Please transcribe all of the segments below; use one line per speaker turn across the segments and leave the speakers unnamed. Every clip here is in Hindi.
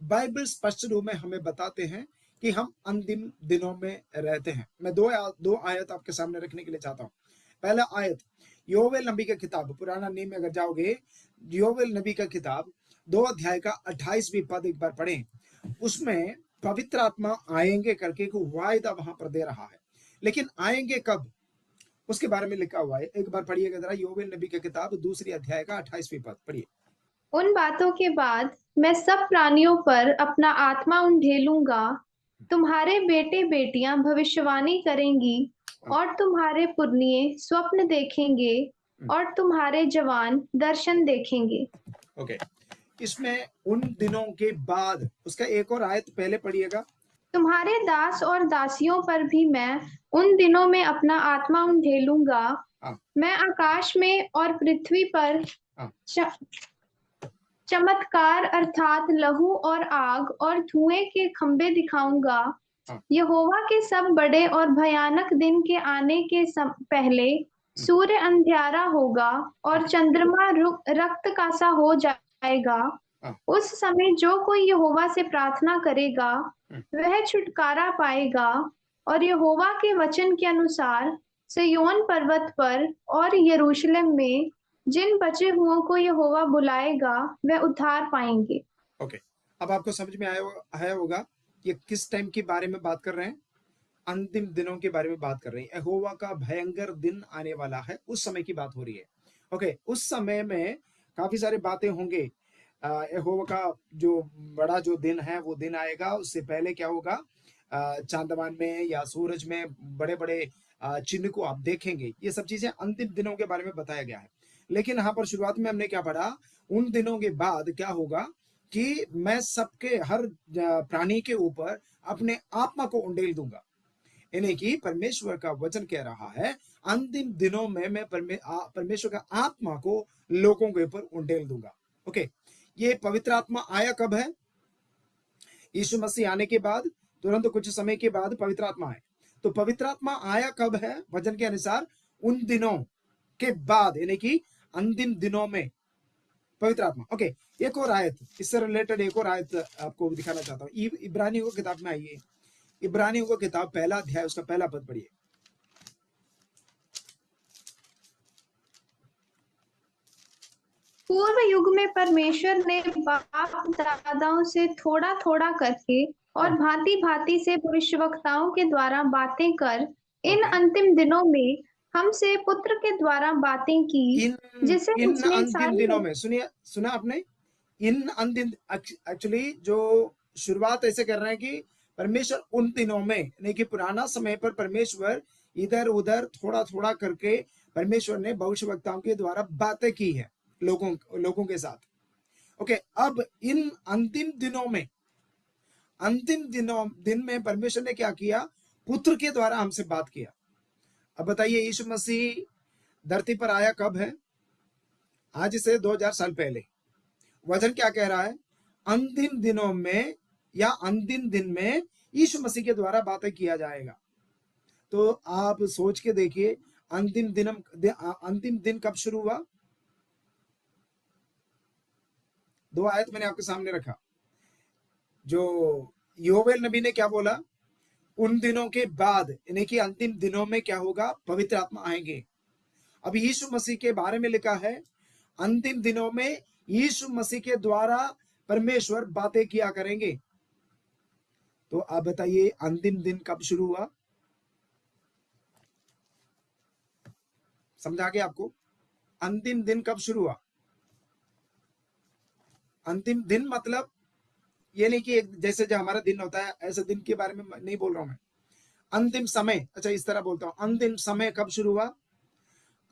बाइबल स्पष्ट रूप में हमें बताते हैं कि हम अंतिम दिनों में रहते हैं। मैं दो आयत आपके सामने रखने के लिए चाहता हूँ। पहला आयत योवेल नबी का किताब, पुराना नियम में अगर जाओगे, योवेल नबी का किताब 2 अध्याय का 28वीं पद एक बार पढ़ें। उसमें पवित्र आत्मा आएंगे करके को वायदा वहां पर दे रहा है, लेकिन आएंगे कब उसके बारे में लिखा हुआ है। एक बार पढ़िएगा जरा, योवेल नबी की किताब 2 अध्याय का 28वीं पद पढ़िए।
उन बातों के बाद मैं सब प्राणियों पर अपना आत्मा उंडेलूंगा। तुम्हारे बेटे बेटियां भविष्यवाणी करेंगी और तुम्हारे पुरनिये स्वप्न देखेंगे और तुम्हारे जवान दर्शन देखेंगे।
ओके, इसमें उन दिनों के बाद, उसका एक और आयत पहले पढ़िएगा।
तुम्हारे दास और दासियों पर भी मैं उन दिनों में अपना आत्मा उंडेलूंगा। मैं आकाश में और पृथ्वी पर चमत्कार अर्थात लहू और आग और धुएं के खंभे दिखाऊंगा। यहोवा के सब बड़े और भयानक दिन के आने के पहले सूर्य अंधियारा होगा और चंद्रमा रक्त का सा हो जाएगा। उस समय जो कोई यहोवा से प्रार्थना करेगा वह छुटकारा पाएगा और यहोवा के वचन के अनुसार सिय्योन पर्वत पर और यरूशलेम में जिन बचे हुओं को यहोवा बुलाएगा वह उद्धार पाएंगे।
ओके, अब आपको समझ में आया होगा ये किस टाइम के बारे में बात कर रहे हैं। अंतिम दिनों के बारे में बात कर रहे हैं। यहोवा का भयंकर दिन आने वाला है, उस समय की बात हो रही है। ओके, उस समय में काफी सारी बातें होंगे। यहोवा का जो बड़ा जो दिन है वो दिन आएगा। उससे पहले क्या होगा, चांदमान में या सूरज में बड़े बड़े चिन्ह को आप देखेंगे। ये सब चीजें अंतिम दिनों के बारे में बताया गया है। लेकिन यहाँ पर शुरुआत में हमने क्या पढ़ा, उन दिनों के बाद क्या होगा कि मैं सबके हर प्राणी के ऊपर अपने आत्मा को उंडेल दूंगा। यानी कि परमेश्वर का वचन कह रहा है अंतिम दिनों में मैं परमेश्वर का आत्मा को लोगों के ऊपर उंडेल दूंगा। ओके, ये पवित्र आत्मा आया कब है? यीशु मसीह आने के बाद तुरंत कुछ समय के बाद पवित्र आत्मा आए। तो पवित्र आत्मा आया कब है? वचन के अनुसार उन दिनों के बाद, यानी कि अंतिम दिनों में पवित्र आत्मा। ओके, एक और आयत, इससे रिलेटेड एक और आयत आपको दिखाना चाहता हूँ। इब्रानियों की किताब में आइए, इब्रानियों की किताब पहला अध्याय उसका पहला पद पढ़िए।
पूर्व युग में परमेश्वर ने बाप दादाओं से थोड़ा थोड़ा करके और भांति भांति से भविष्यवक्ताओं के द्वारा बातें कर इन अंतिम दिनों में हमसे पुत्र के द्वारा बातें की, जिसे
इन
उसने
अंतिम दिनों में, सुना आपने, इन अंतिम, एक्चुअली जो शुरुआत ऐसे कर रहे हैं कि परमेश्वर उन दिनों में, यानी कि पुराना समय पर परमेश्वर इधर उधर थोड़ा थोड़ा करके परमेश्वर ने भविष्यवक्ताओं के द्वारा बातें की है लोगों के साथ। ओके, अब इन अंतिम दिनों में, दिन में परमेश्वर ने क्या किया? पुत्र के द्वारा हमसे बात किया। अब बताइए, यीशु मसीह धरती पर आया कब है? आज से 2000 साल पहले। वचन क्या कह रहा है? अंतिम दिनों में या अंतिम दिन में यीशु मसीह के द्वारा बातें किया जाएगा। तो आप सोच के देखिए, अंतिम दिन कब शुरू हुआ? 2 आयत मैंने आपके सामने रखा। जो योवेल नबी ने क्या बोला? उन दिनों के बाद, यानी कि अंतिम दिनों में क्या होगा? पवित्र आत्मा आएंगे। अब यीशु मसीह के बारे में लिखा है अंतिम दिनों में यीशु मसीह के द्वारा परमेश्वर बातें किया करेंगे। तो आप बताइए अंतिम दिन कब शुरू हुआ? समझा गया आपको? अंतिम दिन कब शुरू हुआ? अंतिम दिन मतलब ये नहीं कि जैसे जो हमारा दिन होता है ऐसे दिन के बारे में नहीं बोल रहा हूं मैं। अंतिम समय, अच्छा इस तरह बोलता हूं, अंतिम समय कब शुरू हुआ?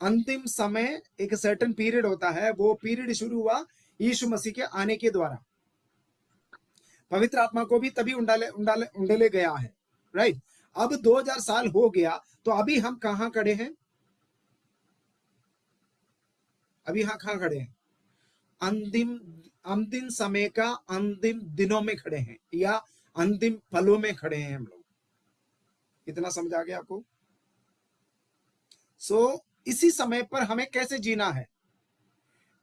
अंतिम समय एक सर्टेन पीरियड होता है, वो पीरियड शुरू हुआ यीशु मसीह के आने के द्वारा। पवित्र आत्मा को भी तभी उंडेले गया है, राइट? अब 2000 साल हो गया, तो अभी हम कहां खड़े हैं? अभी हम कहां खड़े हैं? अंतिम समय का अंतिम दिनों में खड़े हैं, या अंतिम पलों में खड़े हैं हम लोग। इतना समझ आ गया आपको? इसी समय पर हमें कैसे जीना है,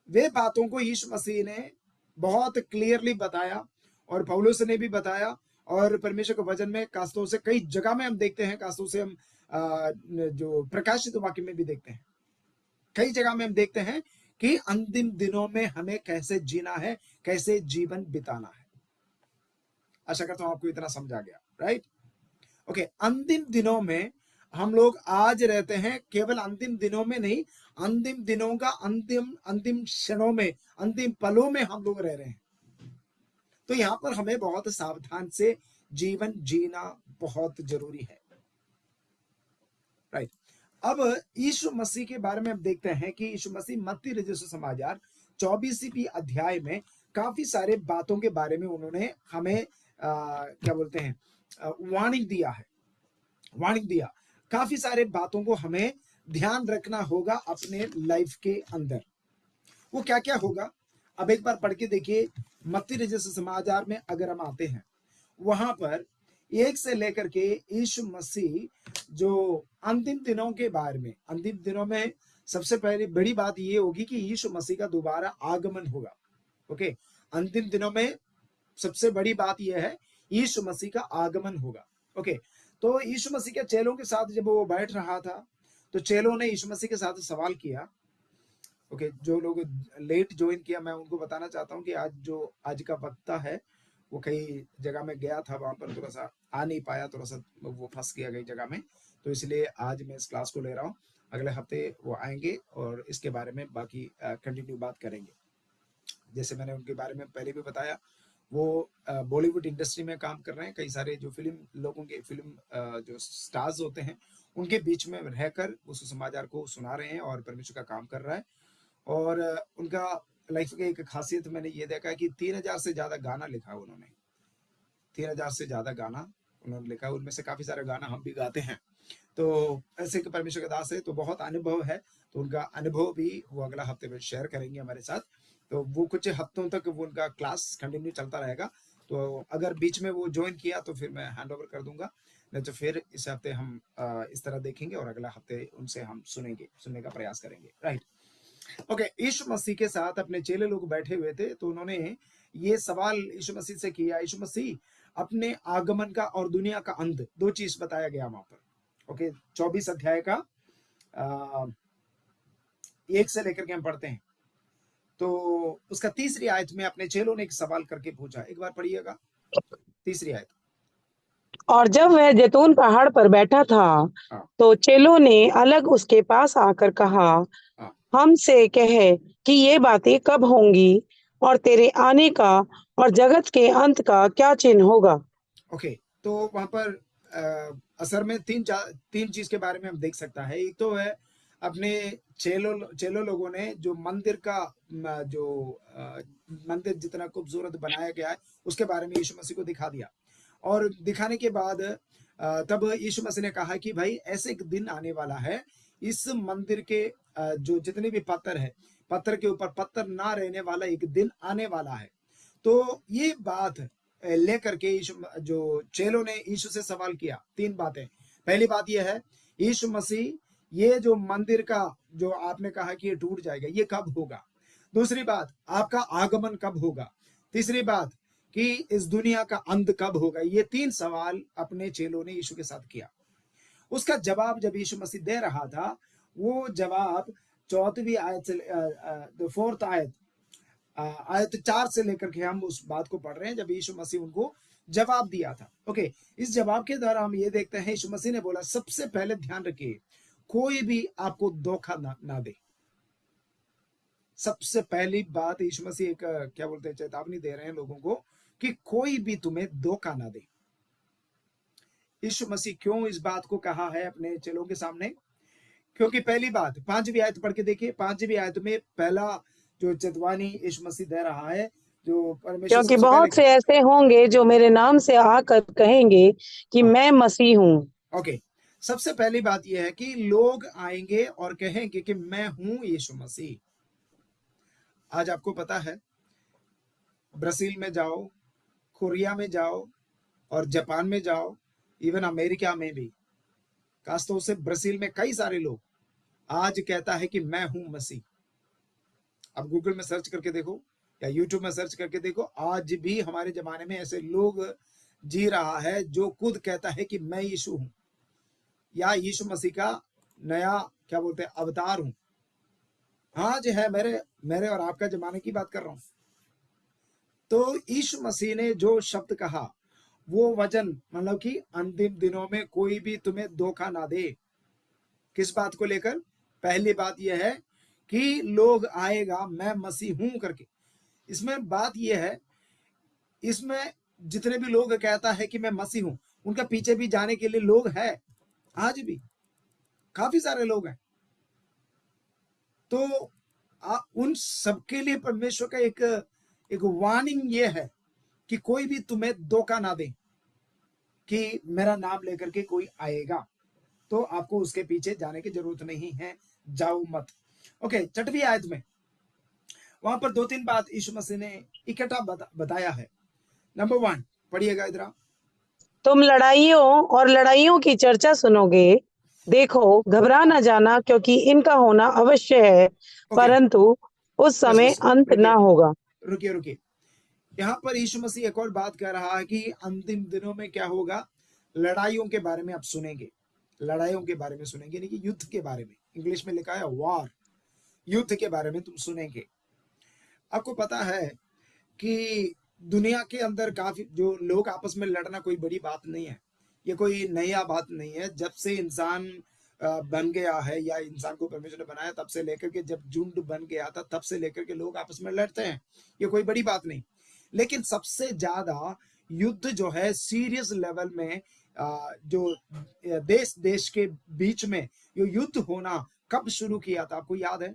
वे बातों को यीशु मसीह ने बहुत क्लियरली बताया। और पौलुस ने भी बताया, और परमेश्वर के वचन में खासतौर से कई जगह में हम देखते हैं, खासतौर से हम जो प्रकाशित वाक्य में भी देखते हैं, कई जगह में हम देखते हैं कि अंतिम दिनों में हमें कैसे जीना है, कैसे जीवन बिताना है। आशा करता हूं आपको इतना समझा गया, राइट? ओके, अंतिम दिनों में हम लोग आज रहते हैं, केवल अंतिम दिनों में नहीं, अंतिम दिनों का अंतिम क्षणों में, अंतिम पलों में हम लोग रह रहे हैं। तो यहां पर हमें बहुत सावधान से जीवन जीना बहुत जरूरी है, राइट? अब यीशु मसीह के बारे में हम देखते हैं कि यीशु मसीह मत्ती रचित सुसमाचार 24वीं अध्याय में काफी सारे बातों के बारे में उन्होंने हमें क्या बोलते हैं, वार्निंग दिया है, वार्निंग दिया। काफी सारे बातों को हमें ध्यान रखना होगा अपने लाइफ के अंदर। वो क्या क्या होगा, अब एक बार पढ़ के देखिए। मत्ती रचित सुसमाचार में अगर हम आते हैं, वहां पर 1 से लेकर के यीशु मसीह जो अंतिम दिनों के बारे में, अंतिम दिनों में सबसे पहली बड़ी बात ये होगी कि यीशु मसीह का दोबारा आगमन होगा। ओके, अंतिम दिनों में सबसे बड़ी बात यह है, यीशु मसीह का आगमन होगा। ओके, तो यीशु मसीह के चेलों के साथ जब वो बैठ रहा था, तो चेलों ने यीशु मसीह के साथ सवाल किया। ओके, जो लोग लेट ज्वाइन किया, मैं उनको बताना चाहता हूँ कि आज का वक्ता है, वो कई जगह में गया था, वहां पर थोड़ा सा आ नहीं पाया, थोड़ा सा वो फंस गया कई जगह में, तो इसलिए आज मैं इस क्लास को ले रहा हूँ। अगले हफ्ते वो आएंगे और इसके बारे में बाकी कंटिन्यू बात करेंगे। जैसे मैंने उनके बारे में पहले भी बताया, वो बॉलीवुड इंडस्ट्री में काम कर रहे हैं। कई सारे जो फिल्म जो स्टार्स होते हैं, उनके बीच में रहकर उस सुसमाचार को सुना रहे हैं और परमेश्वर का काम कर रहा है। और उनका लाइफ की एक खासियत मैंने ये देखा है कि 3000 से ज्यादा गाना लिखा उन्होंने, 3000 से ज्यादा गाना उन्होंने लिखा। उनमें से काफी सारे गाना हम भी गाते हैं। तो ऐसे कि परमेश्वर के दास है, तो बहुत अनुभव है। तो उनका अनुभव भी वो अगला हफ्ते में शेयर करेंगे हमारे साथ। तो वो कुछ हफ्तों तक वो उनका क्लास कंटिन्यू चलता रहेगा। तो अगर बीच में वो ज्वाइन किया तो फिर मैं हैंड ओवर कर दूंगा, नहीं तो फिर इस हफ्ते हम इस तरह देखेंगे और अगला हफ्ते उनसे हम सुनने का प्रयास करेंगे, राइट? ओके, यीशु मसीह के साथ अपने चेले लोग बैठे हुए थे, तो उन्होंने ये सवाल यीशु मसीह से किया। यीशु मसीह, अपने आगमन का और दुनिया का अंत, दो चीज बताया गया वहां पर। ओके, 24 अध्याय का 1 से लेकर के हम पढ़ते हैं। तो उसका तीसरी आयत में अपने चेलों ने एक सवाल करके पूछा, एक बार पढ़िएगा तीसरी आयत।
और जब वह जैतून पहाड़ पर बैठा था,
हाँ,
तो चेलों ने अलग उसके पास आकर कहा,
हाँ,
हमसे कहे कि ये बातें कब होंगी, और तेरे आने का और जगत के अंत का क्या चिन्ह होगा।
ओके, तो वहां पर असर में तीन चीज के बारे में हम देख सकता है। एक तो है अपने चेलो लोगों ने जो मंदिर का जो मंदिर जितना खूबसूरत बनाया गया है, उसके बारे में यीशु मसीह को दिखा दिया। और दिखाने के बाद तब यीशु मसीह ने कहा कि भाई ऐसे एक दिन आने वाला है, इस मंदिर के जो जितने भी पत्थर है, पत्थर के ऊपर पत्थर ना रहने वाला एक दिन आने वाला है। तो ये बात लेकर के यीशु जो चेलों ने यीशु से सवाल किया, तीन बातें। पहली बात यह है, यीशु मसीह, ये जो मंदिर का जो आपने कहा कि ये टूट जाएगा, ये कब होगा? दूसरी बात, आपका आगमन कब होगा? तीसरी बात कि इस दुनिया का अंत कब होगा? ये तीन सवाल अपने चेलों ने यीशु के साथ किया। उसका जवाब जब यीशु मसीह दे रहा था, वो जवाब 4वीं आयत से 4th आयत आयत 4 से लेकर के हम उस बात को पढ़ रहे हैं, जब यीशु मसीह उनको जवाब दिया था। ओके, इस जवाब के द्वारा हम ये देखते हैं, यीशु मसीह ने बोला, सबसे पहले ध्यान रखिए, कोई भी आपको धोखा ना दे। सबसे पहली बात यीशु मसीह एक क्या बोलते हैं, चेतावनी दे रहे हैं लोगों को कि कोई भी तुम्हें धोखा ना दे। यीशु मसीह क्यों इस बात को कहा है अपने चेलों के सामने? क्योंकि पहली बात, 5वीं आयत पढ़ के देखिए। 5वीं आयत में पहला जो चेतावनी यीशु मसीह दे रहा है, जो परमेश्वर
क्योंकि
सबसे
बहुत से
पहले,
ऐसे होंगे जो मेरे नाम से आकर कहेंगे कि मैं मसीह हूँ।
ओके, सबसे पहली बात यह है कि लोग आएंगे और कहेंगे कि मैं हूं यीशु मसीह। आज आपको पता है, ब्राजील में जाओ, कोरिया में जाओ और जापान में जाओ, इवन अमेरिका में भी, खासतौर से ब्राजील में कई सारे लोग आज कहता है कि मैं हूं मसीह। अब गूगल में सर्च करके देखो, या यूट्यूब में सर्च करके देखो, आज भी हमारे जमाने में ऐसे लोग जी रहा है जो खुद कहता है कि मैं यीशु हूं या यीशु मसीह का नया क्या बोलते हैं अवतार हूं। हाँ जी है, मेरे और आपका जमाने की बात कर रहा हूं। तो यीशु मसीह ने जो शब्द कहा वो वचन, मतलब कि अंतिम दिनों में कोई भी तुम्हें धोखा ना दे। किस बात को लेकर? पहली बात यह है कि लोग आएगा मैं मसीह हूं करके। इसमें बात यह है, इसमें जितने भी लोग कहता है कि मैं मसीह हूं, उनका पीछे भी जाने के लिए लोग हैं, आज भी काफी सारे लोग हैं। तो उन सबके लिए परमेश्वर का एक वार्निंग ये है कि कोई भी तुम्हें धोखा ना दे कि मेरा नाम लेकर के कोई आएगा, तो आपको उसके पीछे जाने की जरूरत नहीं है, जाओ मत। ओके, 6वीं आयत में वहां पर 2-3 बात यीशु मसीह ने इकट्ठा बताया है। नंबर 1 पढ़िएगा इधर।
तुम लड़ाइयों और लड़ाइयों की चर्चा सुनोगे, देखो घबरा न जाना, क्योंकि इनका होना अवश्य है, परंतु उस समय अंत ना होगा।
रुकिए, यहाँ पर यीशु मसीह एक और बात कह रहा है कि अंतिम दिनों में क्या होगा, लड़ाइयों के बारे में आप सुनेंगे। लड़ाइयों के बारे में सुनेंगे, नहीं कि युद्ध के बारे में। इंग्लिश में लिखा है वॉर, युद्ध के बारे में तुम सुनेंगे। आपको पता है कि दुनिया के अंदर काफी जो लोग आपस में लड़ना कोई बड़ी बात नहीं है, ये कोई नया बात नहीं है। जब से इंसान बन गया है या इंसान को परमेश्वर ने बनाया, तब से लेकर के जब झुंड बन गया था, तब से लेकर के लोग आपस में लड़ते हैं, ये कोई बड़ी बात नहीं। लेकिन सबसे ज्यादा युद्ध जो है सीरियस लेवल में, जो देश देश के बीच में ये युद्ध होना कब शुरू किया था, आपको याद है?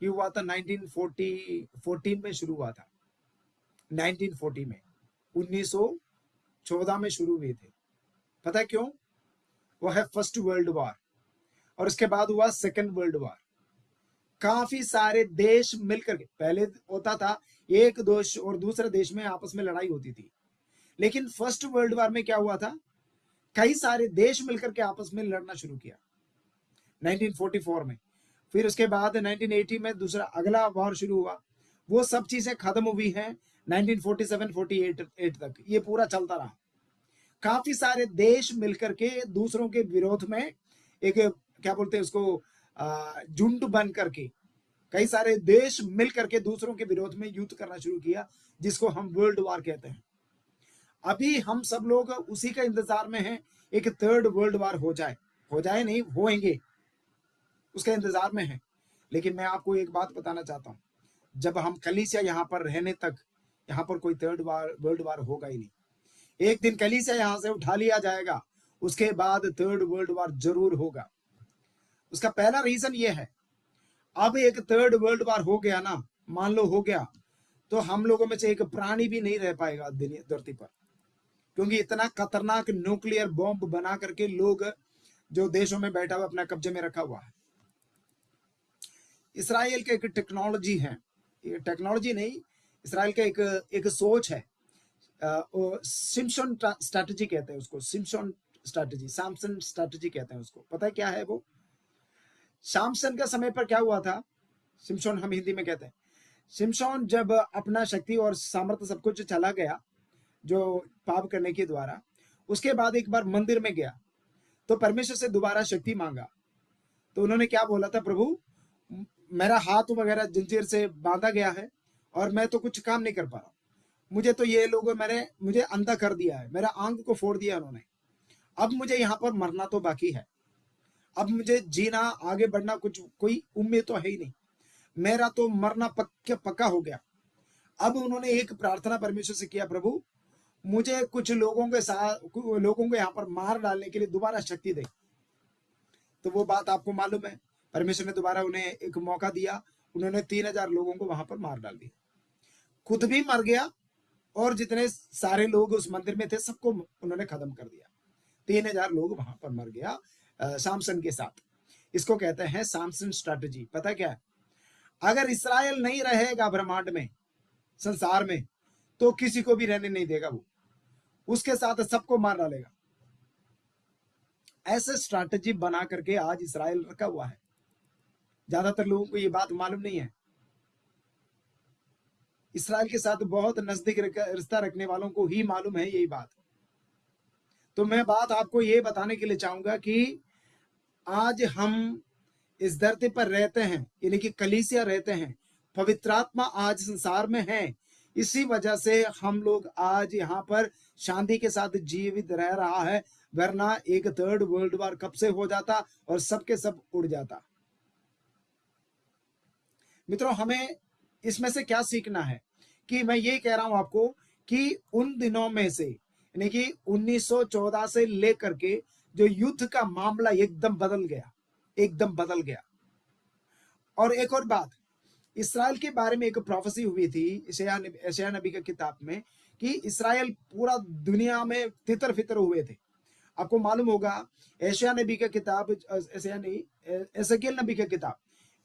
ये हुआ था 1914 में शुरू हुआ था। 1940 में, 1914 में शुरू हुए थे। पता है क्यों? वो है फर्स्ट वर्ल्ड वॉर, और उसके बाद हुआ सेकंड वर्ल्ड वॉर। काफी सारे देश मिलकर के, पहले होता था एक देश और दूसरे देश में आपस में लड़ाई होती थी, लेकिन फर्स्ट वर्ल्ड वॉर में क्या हुआ था, कई सारे देश मिलकर के आपस में लड़ना शुरू किया 1944 में। फिर उसके बाद 1980 में दूसरा अगला वॉर शुरू हुआ। वो सब चीजें खत्म हुई हैं 1947-48 तक, ये पूरा चलता रहा। काफी सारे देश मिलकर के दूसरों के विरोध में एक क्या बोलते हैं उसको, झुंड बन करके कई सारे देश मिलकर के दूसरों के विरोध में युद्ध करना शुरू किया, जिसको हम वर्ल्ड वॉर कहते हैं। अभी हम सब लोग उसी का इंतजार में हैं, एक थर्ड वर्ल्ड वॉर हो जाए नहीं, होएंगे, उसका इंतजार में है। लेकिन मैं आपको एक बात बताना चाहता हूं, जब हम कलीसिया यहाँ पर रहने तक यहाँ पर कोई थर्ड वर्ल्ड वॉर होगा ही नहीं। एक दिन कलीसिया यहाँ से उठा लिया जाएगा, उसके बाद थर्ड वर्ल्ड वॉर जरूर होगा। उसका पहला रीजन ये है, अब एक थर्ड वर्ल्ड वॉर हो गया ना, मान लो हो गया, तो हम लोगों में से एक प्राणी भी नहीं रह पाएगा धरती पर, क्योंकि इतना खतरनाक न्यूक्लियर बॉम्ब बना करके लोग जो देशों में बैठा हुआ अपना कब्जे में रखा हुआ है। इसराइल का एक टेक्नोलॉजी है, ये टेक्नोलॉजी नहीं, इसराइल का एक सोच है, सिम्पसन स्ट्रैटेजी कहते हैं उसको, सिम्पसन स्ट्रैटेजी, सैमसन स्ट्रैटेजी कहते हैं उसको। पता है क्या है वो? सैमसन का समय पर क्या हुआ था, सिम्पसन हम हिंदी में कहते हैं। सिम्पसन जब अपना शक्ति और सामर्थ्य सब कुछ चला गया जो पाप करने के द्वारा, उसके बाद एक बार मंदिर में गया तो परमेश्वर से दोबारा शक्ति मांगा। तो उन्होंने क्या बोला था, प्रभु मेरा हाथ वगैरह जंजीर से बांधा गया है और मैं तो कुछ काम नहीं कर पा रहा, मुझे तो ये लोग मुझे अंधा कर दिया है, मेरा आंख को फोड़ दिया उन्होंने, अब मुझे यहाँ पर मरना तो बाकी है, अब मुझे जीना आगे बढ़ना कुछ कोई उम्मीद तो है ही नहीं, मेरा तो मरना पक्का हो गया। अब उन्होंने एक प्रार्थना परमेश्वर से किया, प्रभु मुझे कुछ लोगों को यहाँ पर मार डालने के लिए दोबारा शक्ति दे। तो वो बात आपको मालूम है, परमेश्वर ने दोबारा उन्हें एक मौका दिया, उन्होंने 3000 लोगों को वहां पर मार डाल दिया, खुद भी मर गया और जितने सारे लोग उस मंदिर में थे सबको उन्होंने खत्म कर दिया। 3000 लोग वहां पर मर गया सैमसन के साथ। इसको कहते हैं सैमसन स्ट्रैटेजी। पता क्या है, अगर इस्राएल नहीं रहेगा ब्रह्मांड में, संसार में, तो किसी को भी रहने नहीं देगा, वो उसके साथ सबको मार डालेगा। ऐसे स्ट्रैटेजी बना करके आज इस्राएल रखा हुआ है। ज्यादातर लोगों को ये बात मालूम नहीं है, इसराइल के साथ बहुत नजदीक रिश्ता रखने वालों को ही मालूम है यही बात। तो मैं बात आपको ये बताने के लिए चाहूंगा कि आज हम इस धरती पर रहते हैं, यानी कि कलीसिया रहते हैं, पवित्र आत्मा आज संसार में है, इसी वजह से हम लोग आज यहाँ पर शांति के साथ जीवित रह रहा है, वरना एक थर्ड वर्ल्ड वॉर कब से हो जाता और सबके सब उड़ जाता। मित्रों, हमें इसमें से क्या सीखना है कि मैं ये कह रहा हूं आपको कि उन दिनों में से, यानी कि 1914 से लेकर के जो युद्ध का मामला एकदम बदल गया, एकदम बदल गया। और एक और बात, इसराइल के बारे में एक प्रोफेसी हुई थी यशायाह नबी की किताब में कि इसराइल पूरा दुनिया में तितर फितर हुए थे। आपको मालूम होगा यशायाह नबी का किताब, एसेकियेल नबी का किताब,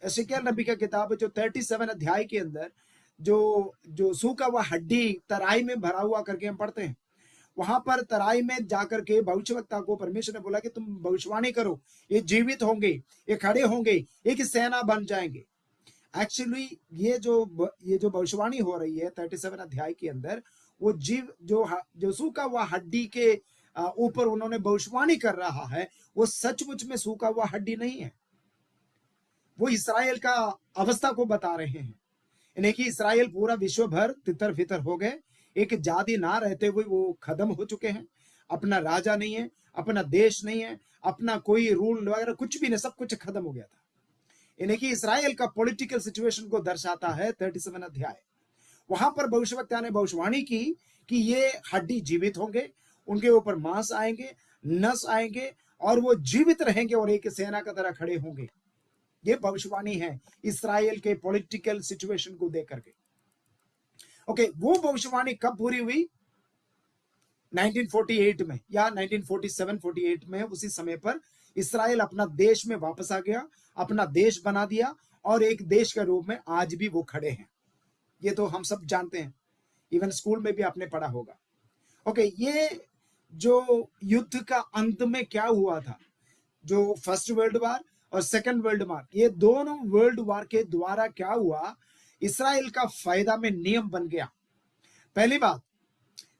एसेकियेल नबी का किताब जो 37 अध्याय के अंदर जो सूखा हुआ हड्डी तराई में भरा हुआ करके हम पढ़ते हैं, वहां पर तराई में जाकर के भविष्यवक्ता को परमेश्वर ने बोला कि तुम भविष्यवाणी करो, ये जीवित होंगे, ये खड़े होंगे, एक सेना बन जाएंगे। एक्चुअली ये जो भविष्यवाणी हो रही है 37 अध्याय के अंदर, वो जो सूखा हुआ हड्डी के ऊपर उन्होंने भविष्यवाणी कर रहा है, वो सचमुच में सूखा हुआ हड्डी नहीं है, वो इसराइल का अवस्था को बता रहे हैं। यानी कि इसराइल पूरा विश्व भर तितर फितर हो गए, एक जाति ना रहते हुए वो खत्म हो चुके हैं, अपना राजा नहीं है, अपना देश नहीं है, अपना कोई रूल वगैरह कुछ भी नहीं, सब कुछ खत्म हो गया था। यानी कि इसराइल का पॉलिटिकल सिचुएशन को दर्शाता है 37 अध्याय। वहां पर भविष्यवक्ता ने भविष्यवाणी की कि ये हड्डी जीवित होंगे, उनके ऊपर मांस आएंगे, नस आएंगे, और वो जीवित रहेंगे और एक सेना की तरह खड़े होंगे। ये भविष्यवाणी है इसराइल के पॉलिटिकल सिचुएशन को देख करके। ओके, वो भविष्यवाणी कब पूरी हुई? 1948 में या 1947-48 में। उसी समय पर इसराइल अपना देश में वापस आ गया, अपना देश बना दिया, और एक देश के रूप में आज भी वो खड़े हैं। ये तो हम सब जानते हैं, इवन स्कूल में भी आपने पढ़ा होगा। ओके, ये जो युद्ध का अंत में क्या हुआ था, जो फर्स्ट वर्ल्ड वॉर और सेकंड वर्ल्ड वॉर, ये दोनों वर्ल्ड वॉर के द्वारा क्या हुआ, इसराइल का फायदा में नियम बन गया। पहली बात,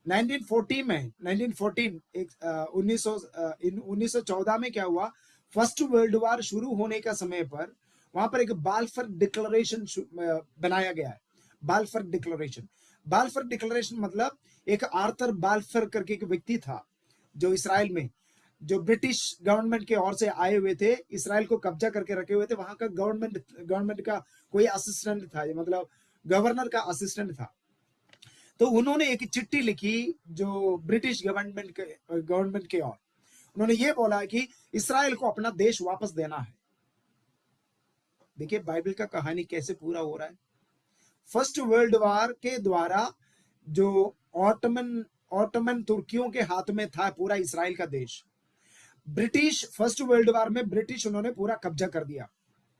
1914 में क्या हुआ, फर्स्ट वर्ल्ड वॉर शुरू होने का समय पर वहां पर एक बाल्फर डिक्लेरेशन बनाया गया है। बाल्फर डिक्लेरेशन मतलब एक आर्थर बाल्फर करके एक व्यक्ति था जो इसराइल में, जो ब्रिटिश गवर्नमेंट के ओर से आए हुए थे, इसराइल को कब्जा करके रखे हुए थे। वहां का गवर्नमेंट का कोई असिस्टेंट था, मतलब गवर्नर का असिस्टेंट था। तो उन्होंने एक चिट्ठी लिखी जो ब्रिटिश गवर्नमेंट के ओर, उन्होंने ये बोला कि इसराइल को अपना देश वापस देना है। देखिए बाइबल का कहानी कैसे पूरा हो रहा है। फर्स्ट वर्ल्ड वॉर के द्वारा जो ऑटोमन तुर्कियों के हाथ में था पूरा इसराइल का देश, ब्रिटिश फर्स्ट वर्ल्ड वॉर में ब्रिटिश उन्होंने पूरा कब्जा कर दिया,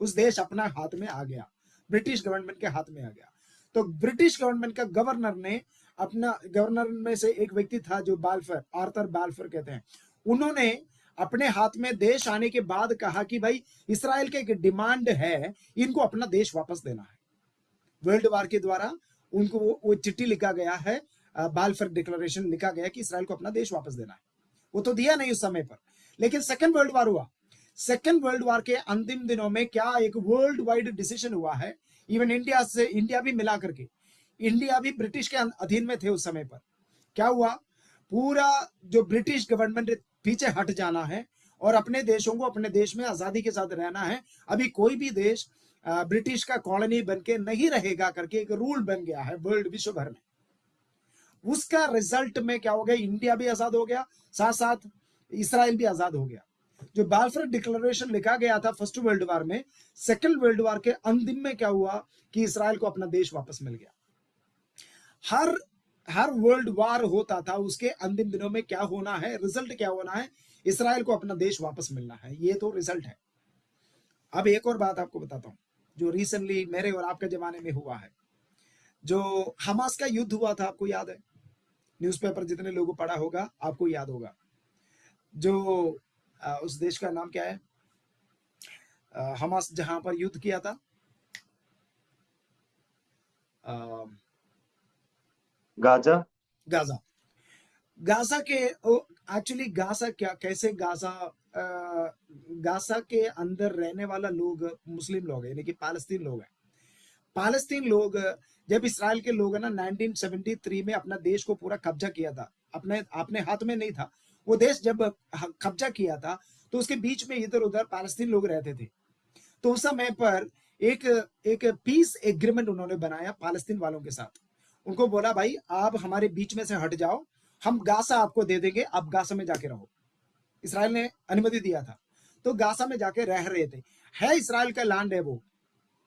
उस देश अपना हाथ में आ गया, ब्रिटिश गवर्नमेंट के हाथ में आ गया। तो ब्रिटिश गवर्नमेंट का गवर्नर में से एक व्यक्ति था जो बाल्फर, आर्थर बाल्फर कहते हैं, उन्होंने अपने हाथ में देश आने के बाद कहा कि भाई इसराइल का एक डिमांड है, इनको अपना देश वापस देना है। वर्ल्ड वॉर के द्वारा उनको वो चिट्ठी लिखा गया है, बाल्फर डिक्लेरेशन लिखा गया कि इसराइल को अपना देश वापस देना है। वो तो दिया नहीं उस समय पर, लेकिन सेकेंड वर्ल्ड वॉर हुआ। सेकेंड वर्ल्ड वॉर के अंतिम दिनों में क्या एक वर्ल्ड वाइड डिसीजन हुआ है, इवन इंडिया भी मिला करके, इंडिया भी ब्रिटिश के अधीन में थे उस समय पर। क्या हुआ, पूरा जो ब्रिटिश गवर्नमेंट पीछे हट जाना है और अपने देशों को अपने देश में आजादी के साथ रहना है। अभी कोई भी देश ब्रिटिश का कॉलोनी बनके नहीं रहेगा करके एक रूल बन गया है वर्ल्ड विश्व भर में। उसका रिजल्ट में क्या हो गया, इंडिया भी आजाद हो गया, साथ साथ इसराइल भी आजाद हो गया। जो बाल्फर डिक्लेरेशन लिखा गया था फर्स्ट वर्ल्ड वॉर में, सेकंड वर्ल्ड वॉर के अंतिम में क्या हुआ कि इसराइल को अपना देश वापस मिल गया। हर वर्ल्ड वॉर होता था, उसके अंतिम दिनों में क्या होना है, रिजल्ट क्या होना है, इसराइल को अपना देश वापस मिलना है। ये तो रिजल्ट है। अब एक और बात आपको बताता हूं जो रिसेंटली मेरे और आपके जमाने में हुआ है। जो हमास का युद्ध हुआ था, आपको याद है? न्यूज़पेपर जितने लोगों पढ़ा होगा आपको याद होगा। जो उस देश का नाम क्या है, हमास जहां पर युद्ध किया था,
गाजा।
गाजा। गाजा के एक्चुअली गाजा क्या, कैसे गाजा, गाजा के अंदर रहने वाला लोग मुस्लिम लोग हैं, यानी कि पालस्तीन लोग हैं। पालस्तीन लोग, जब इसराइल के लोग ना 1973 में अपना देश को पूरा कब्जा किया था, अपने हाथ में नहीं था वो देश, जब कब्जा किया था तो उसके बीच में इधर उधर पालस्तीन लोग रहते थे। तो उस समय पर एक पीस एग्रीमेंट उन्होंने बनाया पालस्तीन वालों के साथ। उनको बोला भाई आप हमारे बीच में से हट जाओ, हम गाजा आपको दे देंगे, आप गाजा में जाके रहो। इसराइल ने अनुमति दिया था, तो गाजा में जाके रह रहे थे। है इसराइल का लैंड है, वो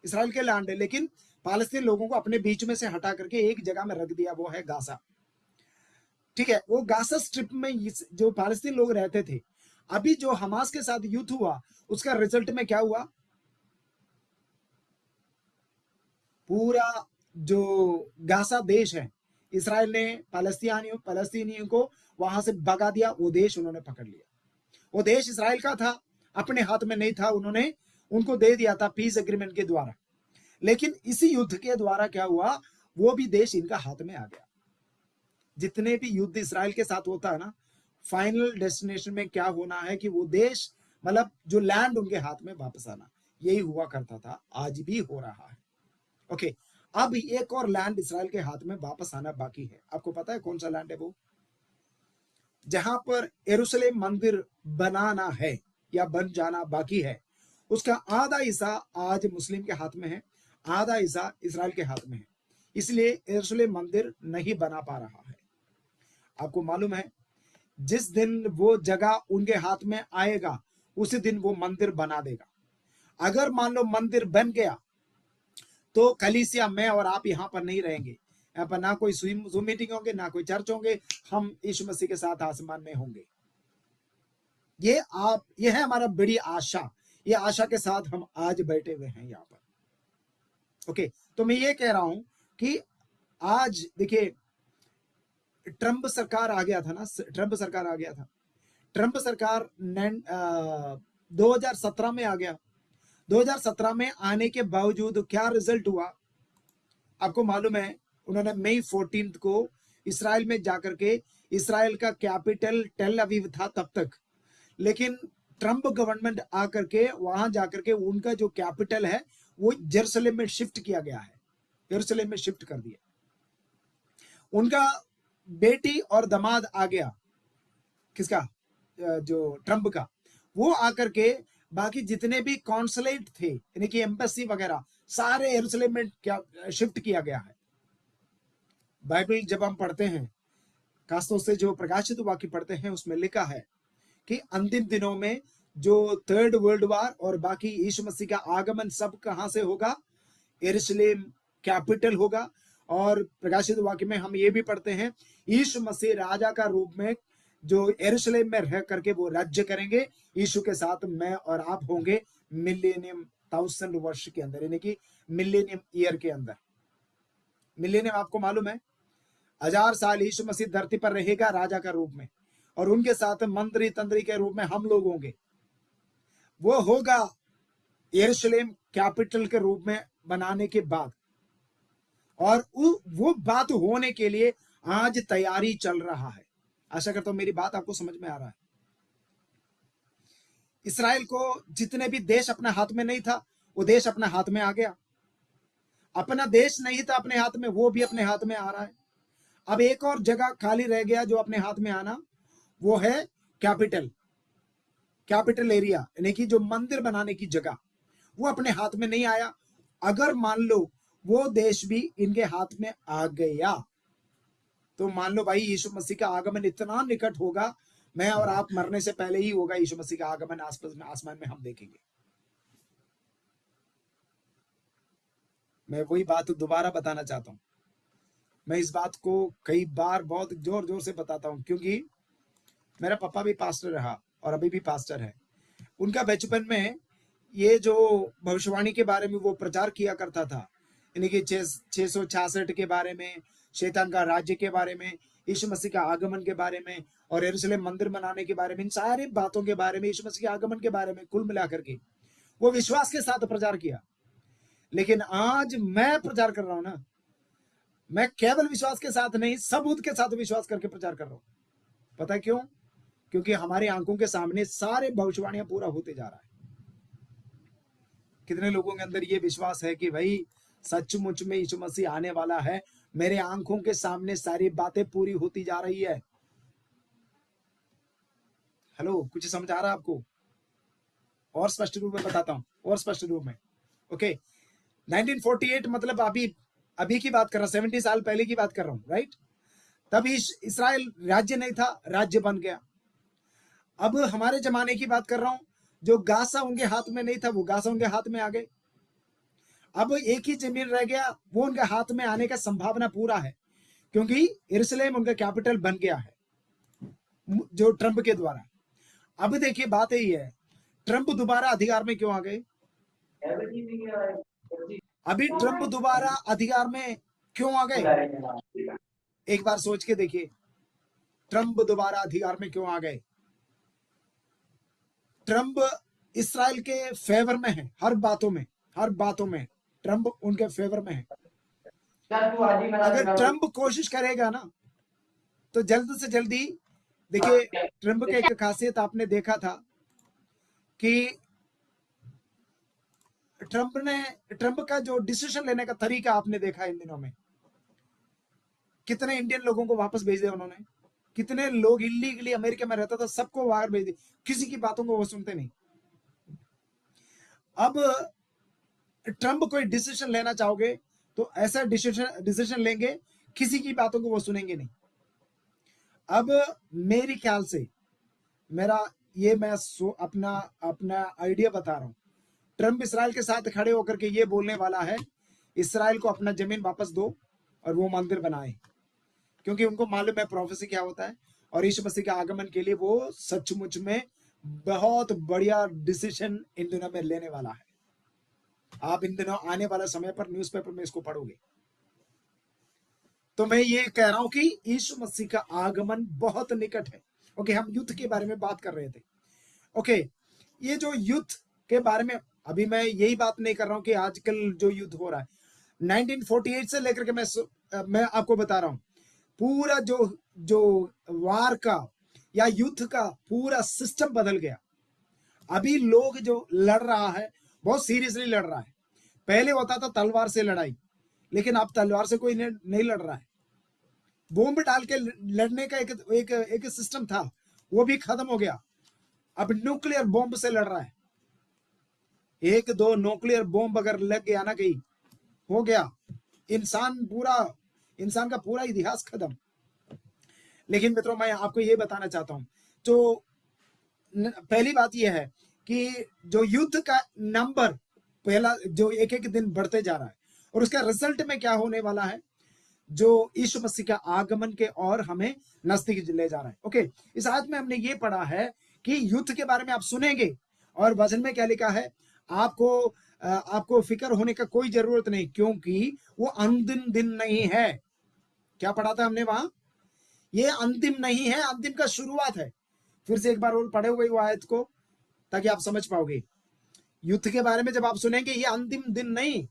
इसराइल के लैंड है, लेकिन पालस्तीन लोगों को अपने बीच में से हटा करके एक जगह में रख दिया, वो है गाजा। ठीक है, वो गाजा स्ट्रिप में जो पालस्तीन लोग रहते थे। अभी जो हमास के साथ युद्ध हुआ, उसका रिजल्ट में क्या हुआ, पूरा जो गाजा देश है, इसराइल ने पालस्तीनियों को वहां से भगा दिया, वो देश उन्होंने पकड़ लिया। वो देश इसराइल का था, अपने हाथ में नहीं था, उन्होंने उनको दे दिया था पीस एग्रीमेंट के द्वारा। लेकिन इसी युद्ध के द्वारा क्या हुआ, वो भी देश इनका हाथ में आ गया। जितने भी युद्ध इसराइल के साथ होता है ना, फाइनल डेस्टिनेशन में क्या होना है कि वो देश, मतलब जो लैंड उनके हाथ में वापस आना, यही हुआ करता था, आज भी हो रहा है। ओके, अब एक और लैंड इसराइल के हाथ में वापस आना बाकी है। आपको पता है कौन सा लैंड है वो? जहां पर यरूशलेम मंदिर बनाना है या बन जाना बाकी है, उसका आधा हिस्सा आज मुस्लिम के हाथ में है, आधा हिस्सा इसराइल के हाथ में है। इसलिए यरूशलेम मंदिर नहीं बना पा रहा है। आपको मालूम है, जिस दिन वो जगह उनके हाथ में आएगा उसी दिन वो मंदिर बना देगा। अगर मान लो मंदिर बन गया तो कलीसिया, मैं और आप यहाँ पर नहीं रहेंगे, यहाँ पर ना कोई ज़ूम मीटिंग होंगे, ना कोई चर्च होंगे, हम यीशु मसीह के साथ आसमान में होंगे। ये है हमारा बड़ी आशा, ये आशा के साथ हम आज बैठे हुए हैं यहाँ पर। ओके, तो मैं ये कह रहा हूं कि आज देखिए, ट्रंप सरकार आ गया था ना, ट्रंप सरकार आ गया था। ट्रंप सरकार 2017 में आ गया। 2017 में आने के बावजूद क्या रिजल्ट हुआ आपको मालूम है? उन्होंने मई 14 को इसराइल में जाकर के, इसराइल का कैपिटल टेल अवीव था तब तक, लेकिन ट्रंप गवर्नमेंट आकर के वहां जाकर के उनका जो कैपिटल है वो यरूशलेम में शिफ्ट किया गया है, यरूशलेम में शिफ्ट कर दिया। उनका बेटी और दामाद आ गया, किसका? जो ट्रंप का, वो आकर के बाकी जितने भी कॉन्सुलेट थे, यानी कि एम्बेसी वगैरह, सारे यरूशलेम में क्या शिफ्ट किया गया है। बाइबल जब हम पढ़ते हैं, खासतौर से जो प्रकाशित वाक्य पढ़ते हैं, उसमें लिखा है कि अंतिम दिनों में जो थर्ड वर्ल्ड वार और बाकी यीशु मसीह का आगमन सब कहां से होगा? यरूशलेम कैपिटल होगा। और प्रकाशित वाक्य में हम ये भी पढ़ते हैं, यीशु मसीह राजा का रूप में जो यरूशलेम में रह करके वो राज्य करेंगे, यीशु के साथ मैं और आप होंगे मिलेनियम 1000 वर्ष के अंदर, यानी कि मिलेनियम ईयर के अंदर। मिलेनियम आपको मालूम है, 1000 साल यीशु मसीह धरती पर रहेगा राजा का रूप में, और उनके साथ मंत्री तंत्री के रूप में हम लोग होंगे। वो होगा यरूशलेम कैपिटल के रूप में बनाने के बाद, और वो बात होने के लिए आज तैयारी चल रहा है। आशा करता हूं मेरी बात आपको समझ में आ रहा है। इसराइल को जितने भी देश अपने हाथ में नहीं था, वो देश अपने हाथ में आ गया। अपना देश नहीं था अपने हाथ में, वो भी अपने हाथ में आ रहा है। अब एक और जगह खाली रह गया जो अपने हाथ में आना, वो है कैपिटल एरिया, यानी कि जो मंदिर बनाने की जगह, वो अपने हाथ में नहीं आया। अगर मान लो वो देश भी इनके हाथ में आ गया, तो मान लो भाई यीशु मसीह का आगमन इतना निकट होगा, मैं और आप मरने से पहले ही होगा यीशु मसीह का आगमन, आसमान में हम देखेंगे। मैं वही बात दोबारा बताना चाहता हूं। मैं इस बात को कई बार बहुत जोर जोर से बताता हूं, क्योंकि मेरा पापा भी पास्टर रहा और अभी भी पास्टर है। उनका बचपन में ये जो भविष्यवाणी के बारे में वो प्रचार किया करता था, यानी कि 666 के बारे में, शैतान का राज्य के बारे में, यीशु मसीह का आगमन के बारे में, और यरूशलेम मंदिर बनाने के बारे में, इन सारी बातों के बारे में, यीशु मसीह के आगमन के बारे में कुल मिलाकर के वो विश्वास के साथ प्रचार किया। लेकिन आज मैं प्रचार कर रहा हूं ना, मैं केवल विश्वास के साथ नहीं, सबूत के साथ विश्वास करके प्रचार कर रहा हूं। पता है क्यों? क्योंकि हमारी आंखों के सामने सारे भविष्यवाणियां पूरा होते जा रहा है। कितने लोगों के अंदर ये विश्वास है कि भाई सचमुच में यीशु मसीह आने वाला है, मेरे आंखों के सामने सारी बातें पूरी होती जा रही है। हेलो, कुछ समझ आ रहा है आपको? और स्पष्ट रूप में बताता हूं, और स्पष्ट रूप में। ओके, 1948 मतलब अभी की बात कर रहा हूं, 70 साल पहले की बात कर रहा हूं, राइट? तब इस्राएल राज्य नहीं था, राज्य बन गया। अब हमारे जमाने की बात कर रहा हूं, जो गासा उनके हाथ में नहीं था, वो गासा उनके हाथ में आ गए। अब एक ही जमीन रह गया, वो उनके हाथ में आने का संभावना पूरा है, क्योंकि यरूशलेम उनका कैपिटल बन गया है, जो ट्रंप के द्वारा। अब देखिए, बात यही है, ट्रंप दोबारा अधिकार में क्यों आ गए? अभी ट्रंप दोबारा अधिकार में क्यों आ गए? एक बार सोच के देखिए, ट्रंप दोबारा अधिकार में क्यों आ गए? ट्रंप इस्राएल के फेवर में है, हर बातों में ट्रंप उनके फेवर में है। अगर ट्रंप कोशिश करेगा ना, तो जल्द से जल्दी, देखिए ट्रंप की एक खासियत आपने देखा था कि ट्रंप का जो डिसीजन लेने का तरीका आपने देखा इन दिनों में। कितने इंडियन लोगों को वापस भेज दिया उन्होंने, कितने लोग इलीगली अमेरिका में रहता था सबको बाहर भेज दिया, किसी की बातों को वो सुनते नहीं। अब ट्रंप कोई डिसीजन लेना चाहोगे तो ऐसा डिसीजन लेंगे, किसी की बातों को वो सुनेंगे नहीं। अब मेरी ख्याल से, मेरा ये मैं अपना आइडिया बता रहा हूं, ट्रंप इस्राएल के साथ खड़े होकर के ये बोलने वाला है, इस्राएल को अपना जमीन वापस दो और वो मंदिर बनाए, क्योंकि उनको मालूम है प्रोफेसी क्या होता है, और यीशु मसीह के आगमन के लिए वो सचमुच में बहुत बढ़िया डिसीजन इन दिनों में लेने वाला है। आप इन दिनों आने वाला समय पर न्यूज़पेपर में इसको पढ़ोगे। तो मैं ये कह रहा हूं कि यीशु मसीह का आगमन बहुत निकट है। ओके, हम युद्ध के बारे में बात कर रहे थे। ओके, ये जो युद्ध के बारे में, अभी मैं यही बात नहीं कर रहा हूं कि आजकल जो युद्ध हो रहा है, 1948 से लेकर के मैं आपको बता रहा हूं, पूरा जो वार का या युद्ध का पूरा सिस्टम बदल गया। अभी लोग जो लड़ रहा है बहुत सीरियसली लड़ रहा है। पहले होता था तलवार से लड़ाई, लेकिन अब तलवार से कोई नहीं लड़ रहा है। बॉम्ब डाल के लड़ने का एक सिस्टम था, वो भी खत्म हो गया। अब न्यूक्लियर बॉम्ब से लड़ रहा है। 1-2 न्यूक्लियर बॉम्ब अगर लग गया ना कहीं, हो गया, इंसान का पूरा इतिहास खत्म। लेकिन मित्रों, मैं आपको ये बताना चाहता हूं, जो पहली बात यह है कि जो युद्ध का नंबर पहला जो एक एक दिन बढ़ते जा रहा है, और उसका रिजल्ट में क्या होने वाला है, जो यीशु मसीह का आगमन के और हमें नजदीक ले जा रहा है। ओके, इस आयत में हमने ये पढ़ा है कि युद्ध के बारे में आप सुनेंगे, और वचन में क्या लिखा है, आपको फिक्र होने का कोई जरूरत नहीं, क्योंकि वो अंतिम दिन नहीं है। क्या पढ़ा था हमने वहां? ये अंतिम नहीं है, अंतिम का शुरुआत है। फिर से एक बार और पढ़े हुए वो आयत को, ताकि आप समझ पाओगे। युद्ध के बारे में जब आप सुनेंगे, ये अंतिम दिन नहीं,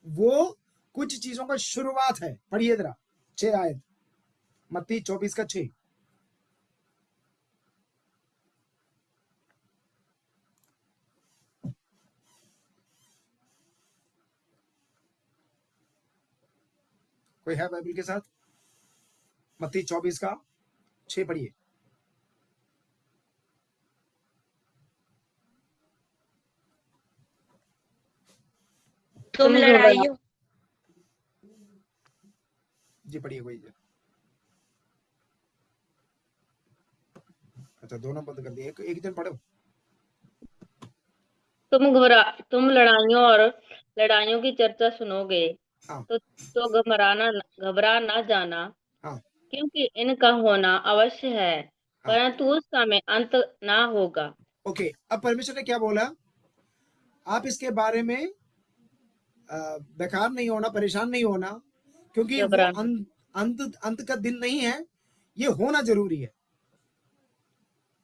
वो कुछ चीजों का शुरुआत है। पढ़िए जरा 6 आयत, मत्ती 24 का 6। कोई है बाइबल के साथ? मत्ती 24 का 6 पढ़िए।
तुम लड़ाइयों
जी पढ़िए कोई। अच्छा, दोनों बंद कर दिए, एक जन पढ़ो।
तुम लड़ाइयों और लड़ाइयों की चर्चा सुनोगे,
हाँ
तो घबरा ना जाना,
हाँ
क्योंकि इनका होना अवश्य है,
हाँ।
परंतु उस समय अंत ना होगा।
ओके, अब परमेश्वर ने क्या बोला? आप इसके बारे में बेकार नहीं होना, परेशान नहीं होना, क्योंकि वो अंत का दिन नहीं है, ये होना जरूरी है।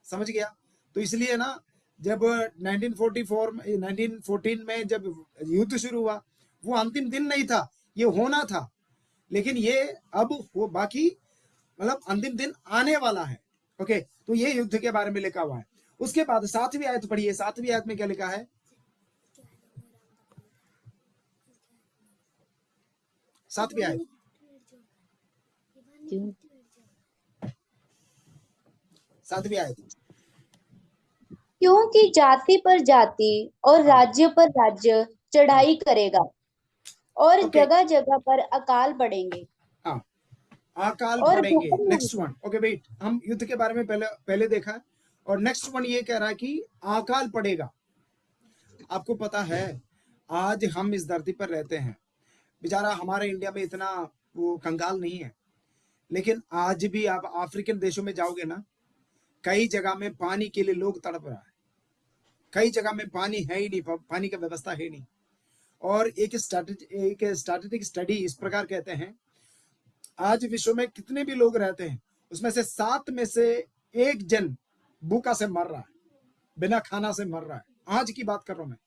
समझ गया? तो इसलिए ना, जब 1914 में जब युद्ध शुरू हुआ, वो अंतिम दिन नहीं था, ये होना था। लेकिन ये अब वो बाकी मतलब अंतिम दिन आने वाला है। ओके, तो ये युद्ध के बारे में लिखा हुआ है। उसके बाद 7वीं आयत पढ़िए। 7वीं आयत में क्या लिखा है? 7वीं आयत, 7वीं आयत।
क्योंकि जाति पर जाति और
हाँ।
राज्य पर राज्य चढ़ाई करेगा और
ओके।
जगह जगह पर अकाल पड़ेंगे
हाँ, अकाल
और
पड़ेंगे।
भूकंप
नेक्स्ट वन। ओके वेट, हम युद्ध के बारे में पहले देखा है, और नेक्स्ट वन ये कह रहा है कि अकाल पड़ेगा। आपको पता है आज हम इस धरती पर रहते हैं, बेचारा हमारे इंडिया में इतना वो कंगाल नहीं है, लेकिन आज भी आप अफ्रीकन देशों में जाओगे ना, कई जगह में पानी के लिए लोग तड़प रहा है, कई जगह में पानी है ही नहीं, पानी की व्यवस्था है नहीं। और एक स्टैटिस्टिक स्टडी इस प्रकार कहते हैं, आज विश्व में कितने भी लोग रहते हैं उसमें से 7 में से 1 जन भूखा से मर रहा है, बिना खाना से मर रहा है। आज की बात कर रहा हूं मैं।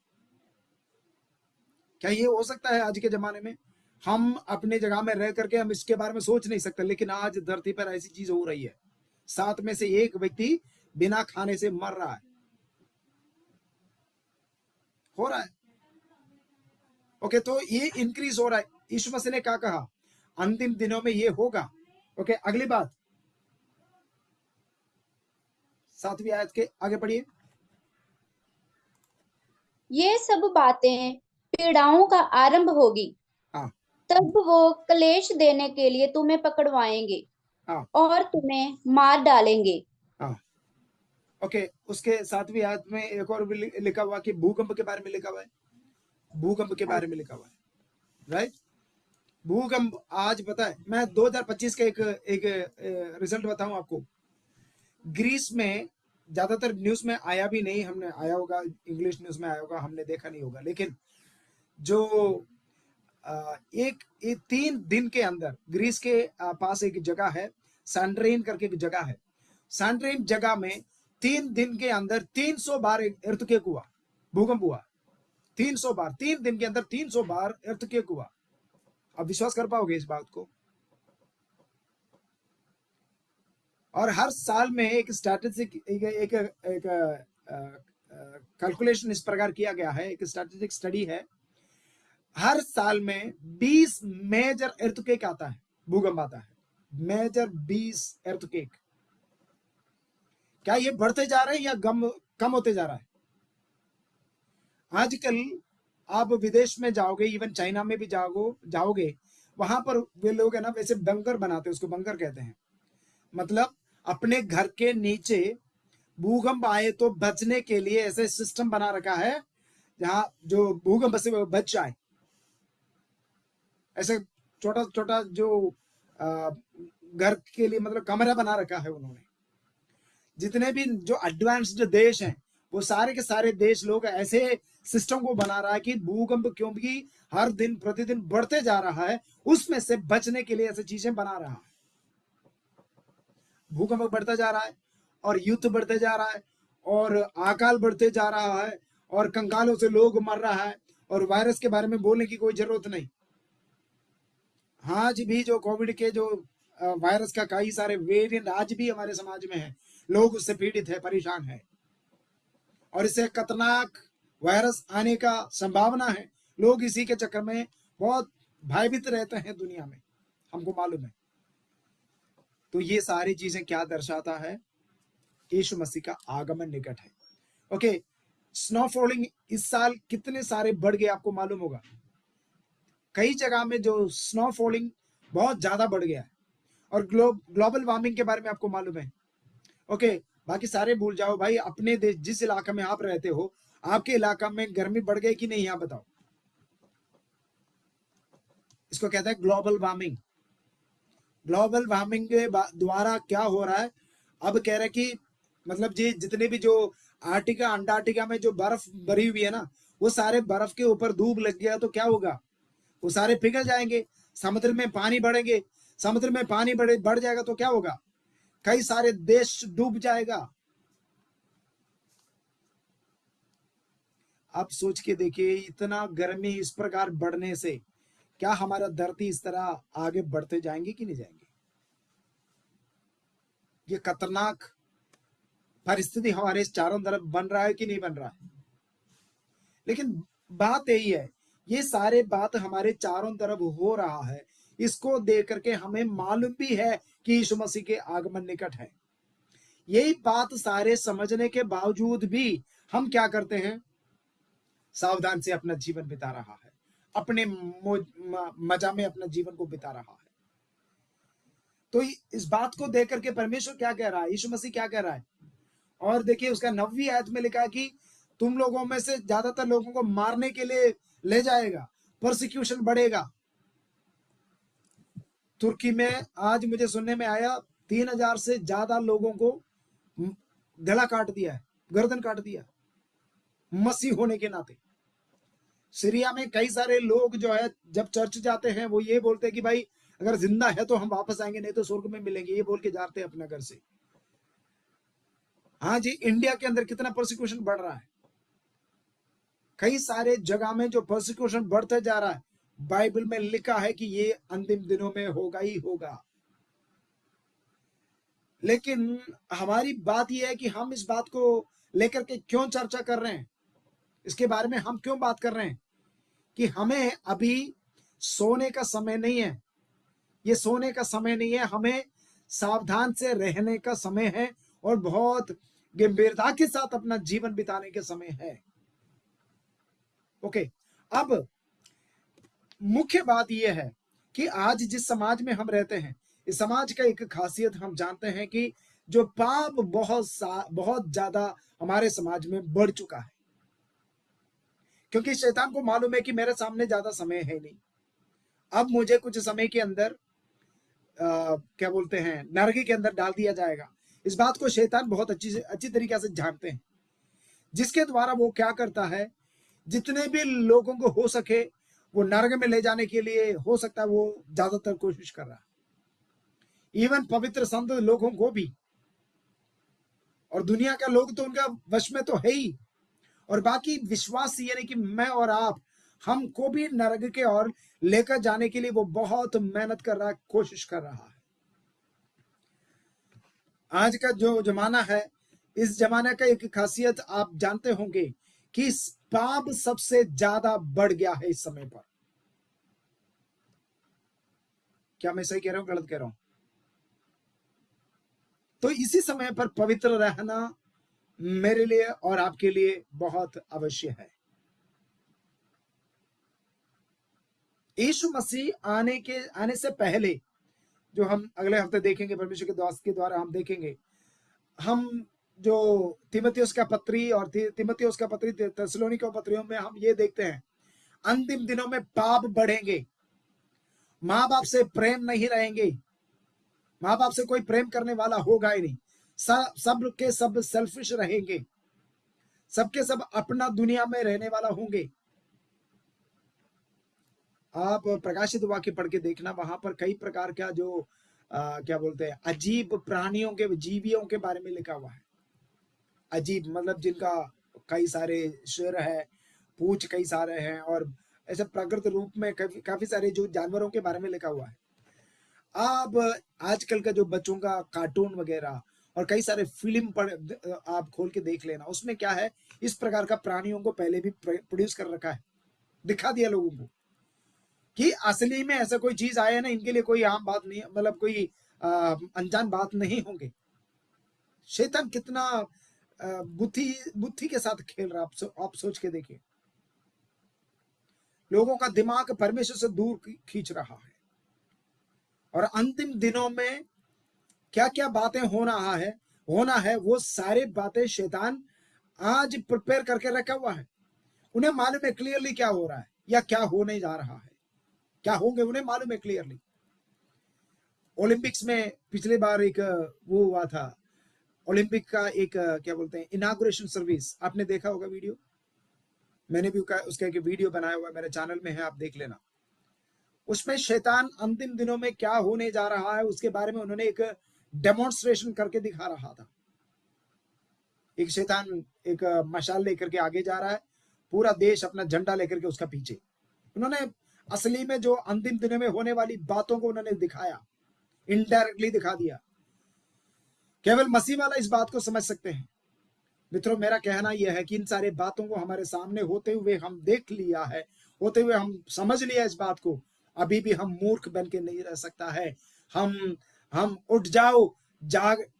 क्या ये हो सकता है आज के जमाने में? हम अपने जगह में रह करके हम इसके बारे में सोच नहीं सकते, लेकिन आज धरती पर ऐसी चीज हो रही है, 7 में से 1 व्यक्ति बिना खाने से मर रहा है, हो रहा है। ओके, तो ये इंक्रीज हो रहा है। यीशु मसीह ने क्या कहा? अंतिम दिनों में ये होगा। ओके, अगली बात 7वीं आयत के आगे पढ़िए।
ये सब बातें पीड़ाओं का आरंभ होगी।
हाँ।
तब वो क्लेश देने के लिए तुम्हें पकड़वाएंगे
हाँ।
और तुम्हें मार डालेंगे।
हाँ। ओके, उसके 7वीं आयत में एक और भी लिखा हुआ कि भूकंप के बारे में लिखा हुआ है, भूकंप के बारे में लिखा हुआ है, राइट? भूकंप आज पता है, मैं 2025 का एक रिजल्ट बताऊं आपको। ग्रीस में ज्यादातर न्यूज में आया भी नहीं, हमने आया होगा, इंग्लिश न्यूज में आया होगा, हमने देखा नहीं होगा, लेकिन जो एक 3 दिन के अंदर ग्रीस के पास एक जगह है, सैंड्रेन करके एक जगह है। सैंड्रेन जगह में 3 दिन के अंदर 300 बार अर्थक्वेक हुआ, भूकंप हुआ। 300 बार, 3 दिन के अंदर 300 बार अर्थक्वेक हुआ। आप विश्वास कर पाओगे इस बात को? और हर साल में एक स्टैटिस्टिक एक कैलकुलेशन इस प्रकार किया गया है, एक स्टैटिस्टिक स्टडी है, हर साल में 20 मेजर अर्थक्वेक आता है, भूकंप आता है, मेजर 20 अर्थक्वेक। क्या ये बढ़ते जा रहे हैं या कम होते जा रहा है? आजकल आप विदेश में जाओगे, इवन चाइना में भी जाओगे, वहां पर वे लोग है ना, वैसे बंकर बनाते हैं, उसको बंकर कहते हैं। मतलब अपने घर के नीचे भूकंप आए तो बचने के लिए ऐसे सिस्टम बना रखा है जहां जो भूकंप से बच जाए। ऐसे छोटा छोटा जो घर के लिए मतलब कमरा बना रखा है उन्होंने। जितने भी जो एडवांस्ड देश हैं, वो सारे के सारे देश लोग ऐसे सिस्टम को बना रहा है कि भूकंप क्योंकि हर दिन प्रतिदिन बढ़ते जा रहा है, उसमें से बचने के लिए ऐसी चीजें बना रहा है। भूकंप बढ़ता जा रहा है और युद्ध बढ़ते जा रहा है और अकाल बढ़ते जा रहा है और कंकालों से लोग मर रहा है, और वायरस के बारे में बोलने की कोई जरूरत नहीं। आज भी जो कोविड के जो वायरस का कई सारे वेरिएंट आज भी हमारे समाज में है, लोग उससे पीड़ित है, परेशान है, और इससे खतरनाक वायरस आने का संभावना है। लोग इसी के चक्कर में बहुत भयभीत रहते हैं दुनिया में, हमको मालूम है। तो ये सारी चीजें क्या दर्शाता है? यीशु मसीह का आगमन निकट है। ओके, स्नोफॉलिंग इस साल कितने सारे बढ़ गए आपको मालूम होगा। कई जगह में जो स्नोफॉलिंग बहुत ज्यादा बढ़ गया है, और ग्लोबल वार्मिंग के बारे में आपको मालूम है। ओके, बाकी सारे भूल जाओ भाई। अपने देश जिस इलाका में आप रहते हो, आपके इलाका में गर्मी बढ़ गई कि नहीं, यहाँ बताओ। इसको कहते हैं ग्लोबल वार्मिंग। ग्लोबल वार्मिंग के द्वारा क्या हो रहा है? अब कह रहे कि मतलब जी जितने भी जो आर्टिका अंटार्कटिका में जो बर्फ भरी हुई है ना, वो सारे बर्फ के ऊपर धूप लग गया तो क्या होगा? वो सारे पिघल जाएंगे, समुद्र में पानी बढ़ेंगे, समुद्र में पानी बढ़ जाएगा तो क्या होगा? कई सारे देश डूब जाएगा। आप सोच के देखिए, इतना गर्मी इस प्रकार बढ़ने से क्या हमारा धरती इस तरह आगे बढ़ते जाएंगे कि नहीं जाएंगे? ये खतरनाक परिस्थिति हमारे चारों तरफ बन रहा है कि नहीं बन रहा है? लेकिन बात यही है, ये सारे बात हमारे चारों तरफ हो रहा है, इसको देख करके हमें मालूम भी है कि यीशु मसीह के आगमन निकट है। यही बात सारे समझने के बावजूद भी हम क्या करते हैं? सावधान से अपना जीवन बिता रहा है, अपने मजा में अपना जीवन को बिता रहा है। तो इस बात को देख करके परमेश्वर क्या कह रहा है, यीशु मसीह क्या कह रहा है? और देखिए उसका 9वीं आयत में लिखा है कि तुम लोगों में से ज्यादातर लोगों को मारने के लिए ले जाएगा, परसिक्यूशन बढ़ेगा। तुर्की में आज मुझे सुनने में आया 3000 से ज्यादा लोगों को गला काट दिया है, गर्दन काट दिया मसीह होने के नाते। सीरिया में कई सारे लोग जो है जब चर्च जाते हैं वो ये बोलते हैं कि भाई अगर जिंदा है तो हम वापस आएंगे, नहीं तो स्वर्ग में मिलेंगे, ये बोल के जाते हैं अपना घर से। हाँ जी, इंडिया के अंदर कितना प्रोसिक्यूशन बढ़ रहा है, कई सारे जगह में जो प्रोसिक्यूशन बढ़ते जा रहा है, बाइबल में लिखा है कि ये अंतिम दिनों में होगा ही होगा। लेकिन हमारी बात यह है कि हम इस बात को लेकर के क्यों चर्चा कर रहे हैं, इसके बारे में हम क्यों बात कर रहे हैं कि हमें अभी सोने का समय नहीं है, ये सोने का समय नहीं है, हमें सावधान से रहने का समय है और बहुत गंभीरता के साथ अपना जीवन बिताने के समय है। ओके, अब मुख्य बात यह है कि आज जिस समाज में हम रहते हैं, इस समाज का एक खासियत हम जानते हैं कि जो पाप बहुत ज्यादा हमारे समाज में बढ़ चुका है, क्योंकि शैतान को मालूम है कि मेरे सामने ज्यादा समय है नहीं, अब मुझे कुछ समय के अंदर क्या बोलते हैं नरक के अंदर डाल दिया जाएगा। इस बात को शैतान बहुत अच्छी तरीके से जानते हैं, जिसके द्वारा वो क्या करता है, जितने भी लोगों को हो सके वो नरक में ले जाने के लिए हो सकता है वो ज्यादातर कोशिश कर रहा है, इवन पवित्र संत लोगों को भी। और दुनिया का लोग तो उनका वश में तो है ही, और बाकी विश्वास यानी कि मैं और आप, हमको भी नरक के और लेकर जाने के लिए वो बहुत मेहनत कर रहा है, कोशिश कर रहा है। आज का जो जमाना है, इस जमाने का एक खासियत आप जानते होंगे कि पाप सबसे ज्यादा बढ़ गया है इस समय पर। क्या मैं सही कह रहा हूं, गलत कह रहा हूं? तो इसी समय पर पवित्र रहना मेरे लिए और आपके लिए बहुत अवश्य है। यीशु मसीह आने से पहले, जो हम अगले हफ्ते देखेंगे, परमेश्वर के दास के द्वारा हम देखेंगे, हम जो तीमुथियुस का पत्री और तीमुथियुस का पत्री थिस्सलुनीके पत्रियों में हम ये देखते हैं, अंतिम दिनों में पाप बढ़ेंगे, माँ बाप से प्रेम नहीं रहेंगे, माँ बाप से कोई प्रेम करने वाला होगा ही नहीं, सब के सब सेल्फिश रहेंगे, सबके सब अपना दुनिया में रहने वाला होंगे। आप प्रकाशित वाक्य पढ़ के देखना, वहां पर कई प्रकार का जो क्या बोलते हैं अजीब प्राणियों के, जीवियों के बारे में लिखा हुआ है। अजीब मतलब जिनका कई सारे सिर है, पूंछ कई सारे हैं, और ऐसे प्रकृति रूप में काफी सारे जो जानवरों के बारे में लिखा हुआ है। आप आजकल का जो बच्चों का कार्टून वगैरह और कई सारे फिल्म आप खोल के देख लेना, उसमें क्या है, इस प्रकार का प्राणियों को पहले भी प्रोड्यूस कर रखा है, दिखा दिया लोगों को कि असली में ऐसा कोई चीज आया ना, इनके लिए कोई आम बात नहीं, मतलब कोई अनजान बात नहीं होंगे। शैतान कितना बुद्धि के साथ खेल रहा है, आप सोच के देखिए। लोगों का दिमाग परमेश्वर से दूर खींच रहा है, और अंतिम दिनों में क्या क्या बातें होना है वो सारे बातें शैतान आज प्रिपेयर करके रखा हुआ है। उन्हें मालूम है क्लियरली क्या हो रहा है या क्या होने जा रहा है, क्या होंगे उन्हें मालूम है क्लियरली। ओलंपिक्स में पिछले बार एक वो हुआ था, ओलंपिक का एक क्या बोलते हैं इनाग्रेशन सर्विस, आपने देखा होगा वीडियो, मैंने भी उसका एक वीडियो बनाया हुआ है, मेरे चैनल में है, आप देख लेना। उसमें शैतान अंतिम दिनों में क्या होने जा रहा है उसके बारे में उन्होंने एक डेमोन्स्ट्रेशन करके दिखा रहा था। एक शैतान एक मशाल लेकर के आगे जा रहा है, पूरा देश अपना झंडा लेकर के उसका पीछे। उन्होंने असली में जो अंतिम दिनों में होने वाली बातों को उन्होंने दिखाया, इनडायरेक्टली दिखा दिया। केवल मसीह वाला इस बात को समझ सकते हैं। मित्रों, मेरा कहना यह है कि इन सारे बातों को हमारे सामने होते हुए हम देख लिया है, होते हुए हम समझ लिया इस बात को, अभी भी हम मूर्ख बन के नहीं रह सकता है। हम उठ जाओ,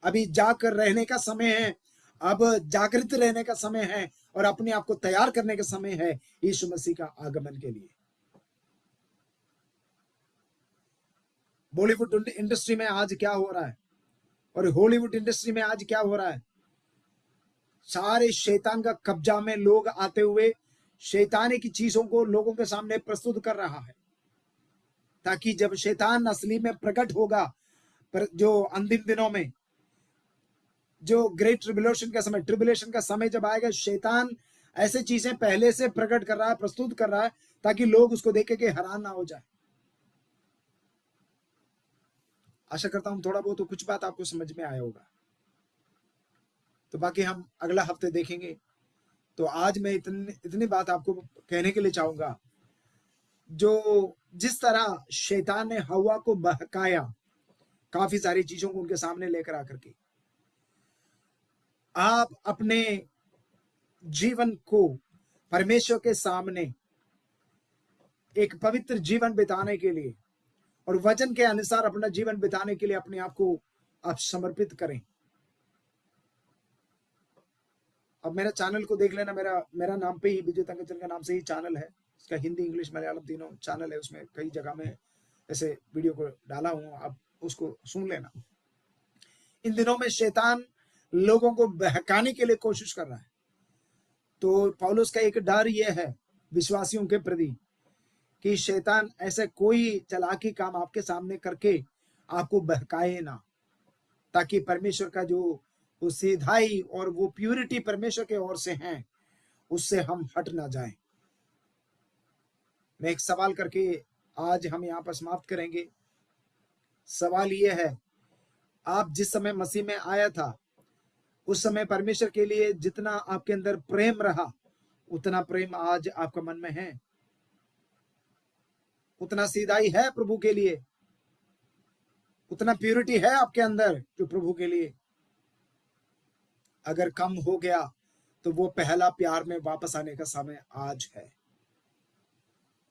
अभी जाकर रहने का समय है, अब जागृत रहने का समय है और अपने आप को तैयार करने का समय है यीशु मसीह का आगमन के लिए। बॉलीवुड इंडस्ट्री में आज क्या हो रहा है और हॉलीवुड इंडस्ट्री में आज क्या हो रहा है? सारे शैतान का कब्जा में लोग आते हुए शैतानी की चीजों को लोगों के सामने प्रस्तुत कर रहा है, ताकि जब शैतान असली में प्रकट होगा, पर जो अंतिम दिनों में जो ग्रेट ट्रिबुलेशन का समय जब आएगा, शैतान ऐसे चीजें पहले से प्रकट कर रहा है, प्रस्तुत कर रहा है, ताकि लोग उसको देख के हैरान ना हो जाए। आशा करता हूं थोड़ा बहुत तो कुछ बात आपको समझ में आया होगा। तो बाकी हम अगला हफ्ते देखेंगे। तो आज मैं इतनी बात आपको कहने के लिए चाहूंगा, जो जिस तरह शैतान ने हवा को बहकाया, काफी सारी चीजों को उनके सामने लेकर आकर के, आप अपने जीवन को परमेश्वर के सामने एक पवित्र जीवन बिताने के लिए और वचन के अनुसार अपना जीवन बिताने के लिए अपने आप को आप समर्पित करें। अब मेरा चैनल को देख लेना, मेरा नाम पे ही, विजय तंगचल का नाम से ही चैनल है। इसका हिंदी, इंग्लिश, मलयालम तीनों चैनल है। उसमें कई जगह में ऐसे वीडियो को डाला हूं, आप उसको सुन लेना। इन दिनों में शैतान लोगों को बहकाने के लिए कोशिश कर रहा है। तो पौलुस का एक डर यह है विश्वासियों के प्रति कि शैतान ऐसे कोई चालाकी काम आपके सामने करके आपको बहकाए ना, ताकि परमेश्वर का जो वो सीधाई और वो प्यूरिटी परमेश्वर के ओर से हैं, उससे हम हट ना जाएं। मैं एक सवाल करके आज हम यहाँ पर समाप्त करेंगे। सवाल ये है, आप जिस समय मसीह में आया था, उस समय परमेश्वर के लिए जितना आपके अंदर प्रेम रहा, उतना प्रेम आज आपका मन में है? उतना सीधाई है प्रभु के लिए? उतना प्यूरिटी है आपके अंदर जो प्रभु के लिए? अगर कम हो गया तो वो पहला प्यार में वापस आने का समय आज है।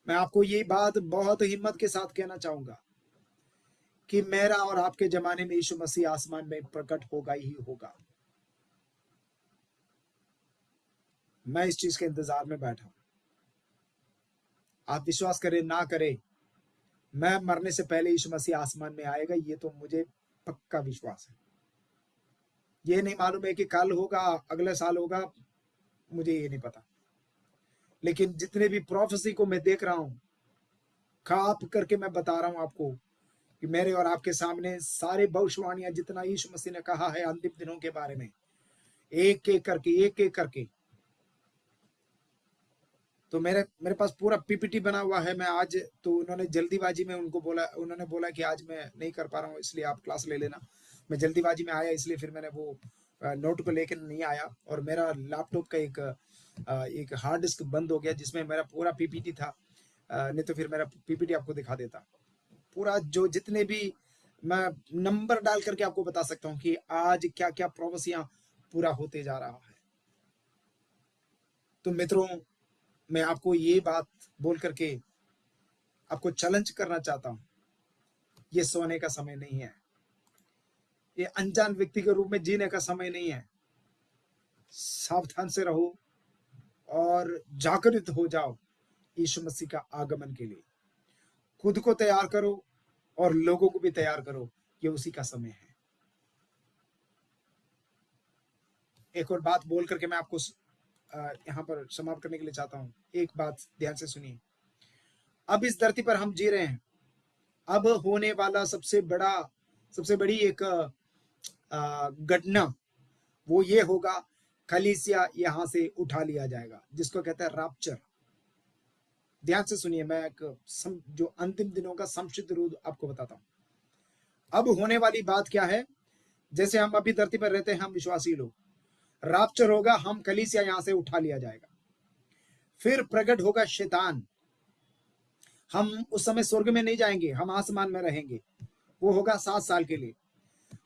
मैं आपको ये बात बहुत हिम्मत के साथ कहना चाहूंगा कि मेरा और आपके जमाने में यीशु मसीह आसमान में प्रकट होगा ही होगा। मैं इस चीज के इंतजार में बैठा हूं। आप विश्वास करें ना करें, मैं मरने से पहले यीशु मसीह आसमान में आएगा, ये तो मुझे पक्का विश्वास है। ये नहीं मालूम है कि कल होगा, अगले साल होगा, मुझे ये नहीं पता। लेकिन जितने भी प्रोफेसी को मैं देख रहा हूं, खाप करके मैं बता रहा हूं आपको कि मेरे और आपके सामने सारे भविष्यवाणियां जितना यीशु मसीह ने कहा है अंतिम दिनों के बारे में, एक एक करके तो मेरे पास पूरा पीपीटी बना हुआ है। मैं आज तो उन्होंने जल्दीबाजी में उन्होंने बोला कि आज मैं नहीं कर पा रहा हूँ, इसलिए आप क्लास ले लेना। मैं जल्दीबाजी में आया, इसलिए फिर मैंने वो नोट को लेकर नहीं आया, और मेरा लैपटॉप का एक हार्ड डिस्क बंद हो गया जिसमें मेरा पूरा पीपीटी था। नहीं तो फिर मेरा पीपीटी आपको दिखा देता पूरा, जो जितने भी मैं नंबर डाल करके आपको बता सकता हूँ कि आज क्या क्या प्रोफेसियां पूरा होते जा रहा है। तो मित्रों, मैं आपको ये बात बोल करके आपको चैलेंज करना चाहता हूं, ये सोने का समय नहीं है, ये अनजान व्यक्ति के रूप में जीने का समय नहीं है। सावधान से रहो और जागृत हो जाओ यीशु मसीह का आगमन के लिए। खुद को तैयार करो और लोगों को भी तैयार करो, ये उसी का समय है। एक और बात बोल करके मैं आपको यहाँ पर समाप्त करने के लिए चाहता हूँ। एक बात ध्यान से सुनिए। अब इस धरती पर हम जी रहे हैं, अब होने वाला सबसे बड़ी एक घटना वो ये होगा, कलीसिया यहाँ से उठा लिया जाएगा, जिसको कहते हैं रैप्चर। ध्यान से सुनिए, मैं जो अंतिम दिनों का संक्षिप्त रूप आपको बताता हूँ। अब होने वाली बात क्या है, जैसे हम अभी धरती पर रहते हैं, हम विश्वासी लोग, रैप्चर होगा, हम कलीसिया यहां से उठा लिया जाएगा। फिर प्रकट होगा शैतान, हम उस समय स्वर्ग में नहीं जाएंगे, हम आसमान में रहेंगे। वो होगा 7 साल के लिए।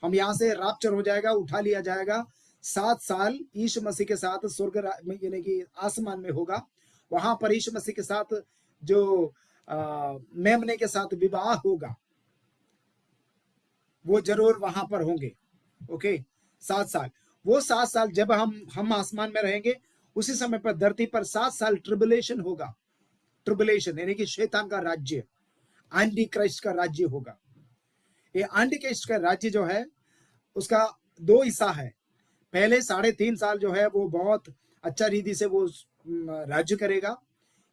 हम यहाँ से रैप्चर हो जाएगा, उठा लिया जाएगा। 7 साल यीशु मसीह के साथ स्वर्ग यानी कि आसमान में होगा। वहां पर यीशु मसीह के साथ जो मेमने के साथ विवाह होगा, वो जरूर वहां पर होंगे। ओके, 7 साल। वो 7 साल जब हम आसमान में रहेंगे, उसी समय पर धरती पर 7 साल ट्रिबुलेशन होगा। ट्रिबुलेशन यानी कि शैतान का राज्य, एंटी क्राइस्ट का राज्य होगा। ये एंटी क्राइस्ट का राज्य जो है, उसका 2 हिस्सा है। पहले 3.5 साल जो है वो बहुत अच्छा रीति से वो राज्य करेगा,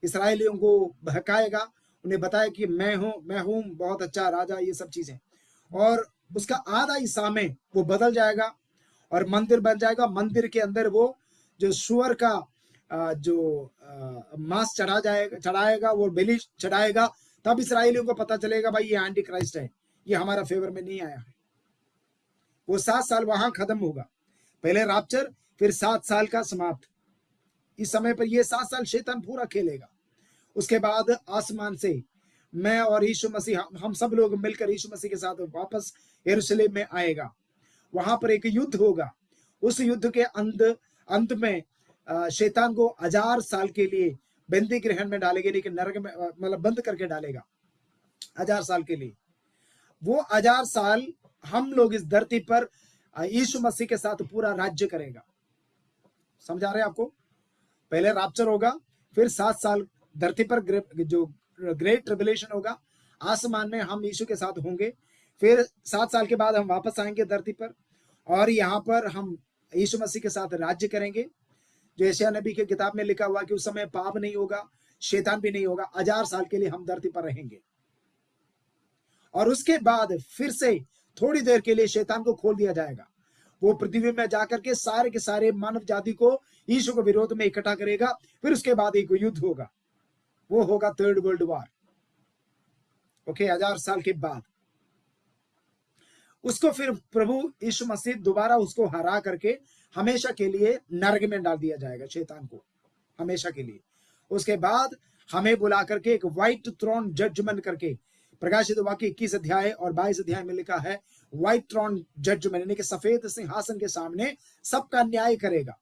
इसराइलियों को बहकाएगा, उन्हें बताया कि मैं हूं बहुत अच्छा राजा, ये सब चीजें। और उसका आधा हिस्सा में वो बदल जाएगा और मंदिर बन जाएगा। मंदिर के अंदर वो जो सुअर का जो मांस चढ़ाएगा, वो बलि चढ़ाएगा। तब इसराइलियों को पता चलेगा भाई ये एंटी क्राइस्ट है, ये हमारा फेवर में नहीं आया है। वो 7 साल वहां खत्म होगा। पहले रैप्चर, फिर 7 साल का समाप्त। इस समय पर ये 7 साल शैतान पूरा खेलेगा। उसके बाद आसमान से मैं और यीशु मसीह, हम सब लोग मिलकर यीशु मसीह के साथ वापस यरूशलेम में आएगा। वहां पर एक युद्ध होगा। उस युद्ध के अंत में शैतान को 1000 साल के लिए बंदी गृह में डालेगा, लेकिन नरक में मतलब बंद करके डालेगा 1000 साल के लिए। वो 1000 साल हम लोग इस धरती पर यीशु मसीह के साथ पूरा राज्य करेगा। समझा रहे आपको? पहले रैप्चर होगा, फिर 7 साल धरती पर जो ग्रेट ट्रिबुलेशन होगा, आसमान में हम यीशु के साथ होंगे। फिर 7 साल के बाद हम वापस आएंगे धरती पर, और यहाँ पर हम यीशु मसीह के साथ राज्य करेंगे। जो यशायाह नबी की किताब में लिखा हुआ कि उस समय पाप नहीं होगा, शैतान भी नहीं होगा। 1000 साल के लिए हम धरती पर रहेंगे। और उसके बाद फिर से थोड़ी देर के लिए शैतान को खोल दिया जाएगा। वो पृथ्वी में जाकर के सारे मानव जाति को यीशु के विरोध में इकट्ठा करेगा। फिर उसके बाद एक युद्ध होगा, वो होगा 3rd वर्ल्ड वॉर। ओके, 1000 साल के बाद उसको फिर प्रभु यीशु मसीह दोबारा उसको हरा करके हमेशा के लिए नरक में डाल दिया जाएगा, शैतान को हमेशा के लिए। उसके बाद हमें बुला करके एक व्हाइट थ्रोन जजमेंट करके, प्रकाशित वाक्य 21 अध्याय और 22 अध्याय में लिखा है, व्हाइट थ्रोन जजमेंट यानी कि सफेद सिंहासन के सामने सबका न्याय करेगा।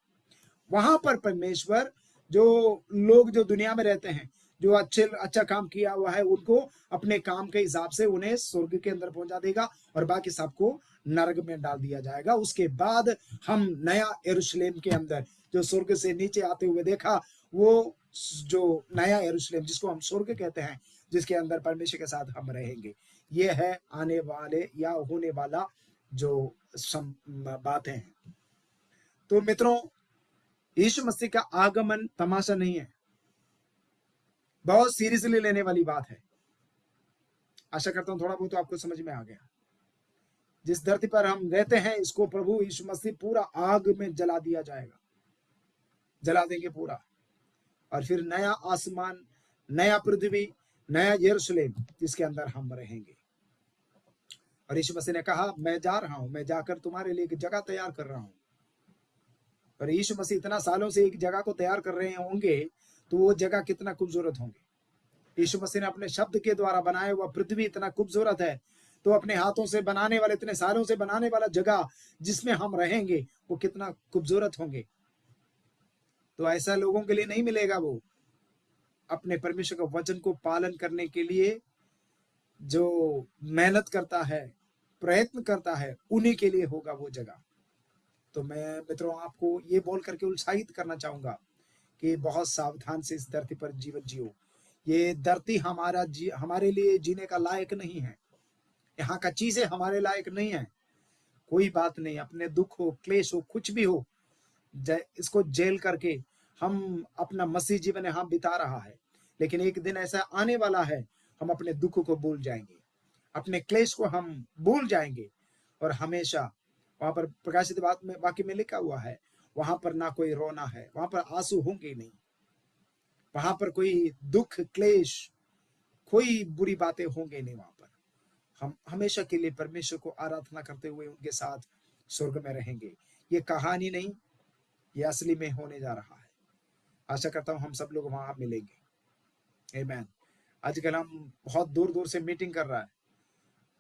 वहां पर परमेश्वर जो लोग जो दुनिया में रहते हैं, जो अच्छा काम किया हुआ है, उनको अपने काम के हिसाब से उन्हें स्वर्ग के अंदर पहुंचा देगा और बाकी सबको नरक में डाल दिया जाएगा। उसके बाद हम नया यरूशलेम के अंदर, जो स्वर्ग से नीचे आते हुए देखा, वो जो नया यरूशलेम जिसको हम स्वर्ग कहते हैं, जिसके अंदर परमेश्वर के साथ हम रहेंगे, ये है आने वाले या होने वाला जो बातें हैं। तो मित्रों, यीशु मसीह का आगमन तमाशा नहीं है, बहुत सीरियसली लेने वाली बात है। आशा करता हूं थोड़ा बहुत तो आपको समझ में आ गया। जिस धरती पर हम रहते हैं, इसको प्रभु यीशु मसीह पूरा आग में जला दिया जाएगा, जला देंगे पूरा। और फिर नया आसमान, नया पृथ्वी, नया यरूशलेम, जिसके अंदर हम रहेंगे। और यीशु मसीह ने कहा, मैं जा रहा हूं, मैं जाकर तुम्हारे लिए एक जगह तैयार कर रहा हूं। और यीशु मसीह इतना सालों से एक जगह को तैयार कर रहे होंगे, तो वो जगह कितना खूबसूरत होंगे। यीशु मसीह ने अपने शब्द के द्वारा बनाया हुआ पृथ्वी इतना खूबसूरत है, तो अपने हाथों से बनाने वाले, इतने सालों से बनाने वाला जगह जिसमें हम रहेंगे, वो कितना खूबसूरत होंगे। तो ऐसा लोगों के लिए नहीं मिलेगा। वो अपने परमेश्वर के वचन को पालन करने के लिए जो मेहनत करता है, प्रयत्न करता है, उन्हीं के लिए होगा वो जगह। तो मैं मित्रों आपको ये बोल करके उत्साहित करना चाहूंगा कि बहुत सावधान से इस धरती पर जीवन जियो। ये धरती हमारे लिए जीने का लायक नहीं है। यहाँ का चीजें हमारे लायक नहीं है। कोई बात नहीं, अपने दुख हो, क्लेश हो, कुछ भी हो, इसको जेल करके हम अपना मसीह जीवन यहाँ बिता रहा है। लेकिन एक दिन ऐसा आने वाला है, हम अपने दुख को भूल जाएंगे, अपने क्लेश को हम भूल जाएंगे, और हमेशा वहां पर प्रकाशित वाक्य में लिखा हुआ है, वहां पर ना कोई रोना है, वहां पर आंसू होंगे नहीं, वहां पर कोई दुख क्लेश, कोई बुरी बातें होंगे नहीं। वहां पर हम हमेशा के लिए परमेश्वर को आराधना करते हुए उनके साथ स्वर्ग में रहेंगे। ये कहानी नहीं, ये असली में होने जा रहा है। आशा करता हूं हम सब लोग वहां मिलेंगे। आमीन। आजकल हम बहुत दूर दूर से मीटिंग कर रहा है,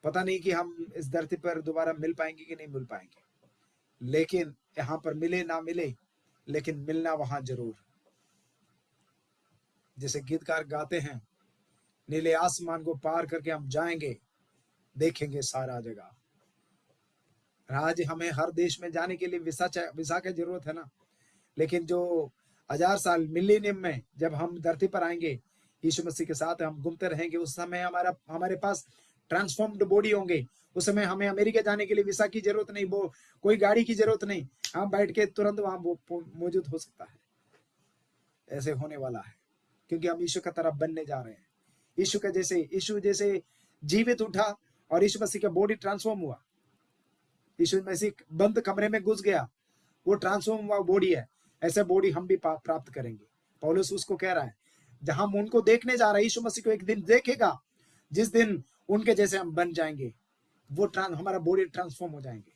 पता नहीं कि हम इस धरती पर दोबारा मिल पाएंगे कि नहीं मिल पाएंगे, लेकिन यहाँ पर मिले ना मिले, लेकिन मिलना वहां जरूर। जैसे गीतकार गाते हैं, नीले आसमान को पार करके हम जाएंगे, देखेंगे सारा जगह। आज हमें हर देश में जाने के लिए वीसा की जरूरत है ना, लेकिन जो 1000 साल मिलेनियम में जब हम धरती पर आएंगे, यीशु मसीह के साथ हम घूमते रहेंगे, उस समय हमारे पास ट्रांसफॉर्म्ड बॉडी होंगे। उस समय हमें अमेरिका जाने के लिए वीसा की जरूरत नहीं, वो कोई गाड़ी की जरूरत नहीं, हम बैठ के तुरंत वहां मौजूद हो सकता है। ऐसे होने वाला है, क्योंकि हम यीशु का तरह बनने जा रहे हैं। यीशु जैसे जीवित उठा और यीशु मसीह का बॉडी ट्रांसफॉर्म हुआ, यीशु मसीह बंद कमरे में घुस गया, वो ट्रांसफॉर्म हुआ बॉडी है, ऐसे बॉडी हम भी प्राप्त करेंगे। पौलुस उसको कह रहा है, जहां हम उनको देखने जा रहे हैं, यीशु मसीह को एक दिन देखेगा, जिस दिन उनके जैसे हम बन जाएंगे, वो हमारा बॉडी ट्रांसफॉर्म हो जाएंगे।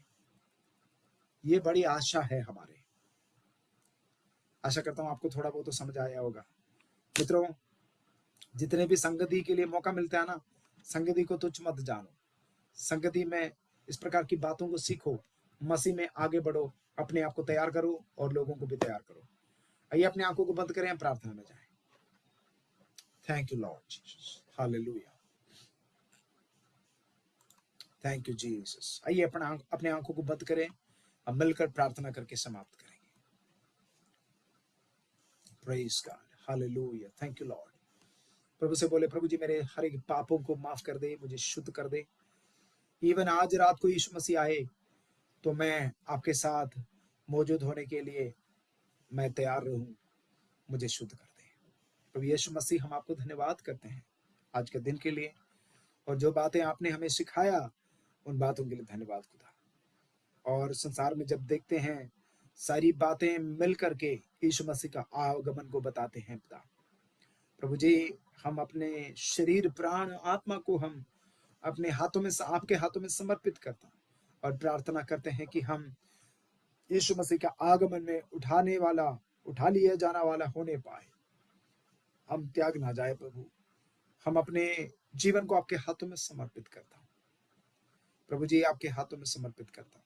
ये बड़ी आशा है हमारे। आशा करता हूं आपको थोड़ा बहुत तो समझ आया होगा। मित्रों, जितने भी संगति के लिए मौका मिलता है ना, संगति को तुच्छ मत जानो, संगति में इस प्रकार की बातों को सीखो, मसीह में आगे बढ़ो, अपने आप को तैयार करो और लोगों को भी तैयार करो। आइए अपनी आंखों को बंद करें, प्रार्थना में जाएं। Thank you Lord Jesus, hallelujah, thank you Jesus. आइए अपने आंखों को बंद करें, अब मिलकर प्रार्थना करके समाप्त करेंगे। Praise God, hallelujah, thank you Lord. प्रभु से बोले, प्रभु जी मेरे हर एक पापों को माफ कर दे, मुझे शुद्ध कर दे। इवन आज रात को यीशु मसीह आए तो मैं आपके साथ मौजूद होने के लिए मैं तैयार रहूं, मुझे शुद्ध कर दे। प्रभु यीशु मसीह, हम आपको धन्यवाद करते हैं आज के दिन के लिए, और जो बातें आपने हमें सिखाया उन बातों के लिए धन्यवाद खुदा। और संसार में जब देखते हैं, सारी बातें मिल करके यीशु मसीह का आगमन को बताते हैं पिता। प्रभु जी, हम अपने शरीर, प्राण, आत्मा को हम अपने हाथों में, आपके हाथों में समर्पित करता और प्रार्थना करते हैं कि हम यीशु मसीह का आगमन में उठा लिया जाना वाला होने पाए, हम त्याग ना जाए। प्रभु, हम अपने जीवन को आपके हाथों में समर्पित करता हूं प्रभु जी, आपके हाथों में समर्पित करता हूं।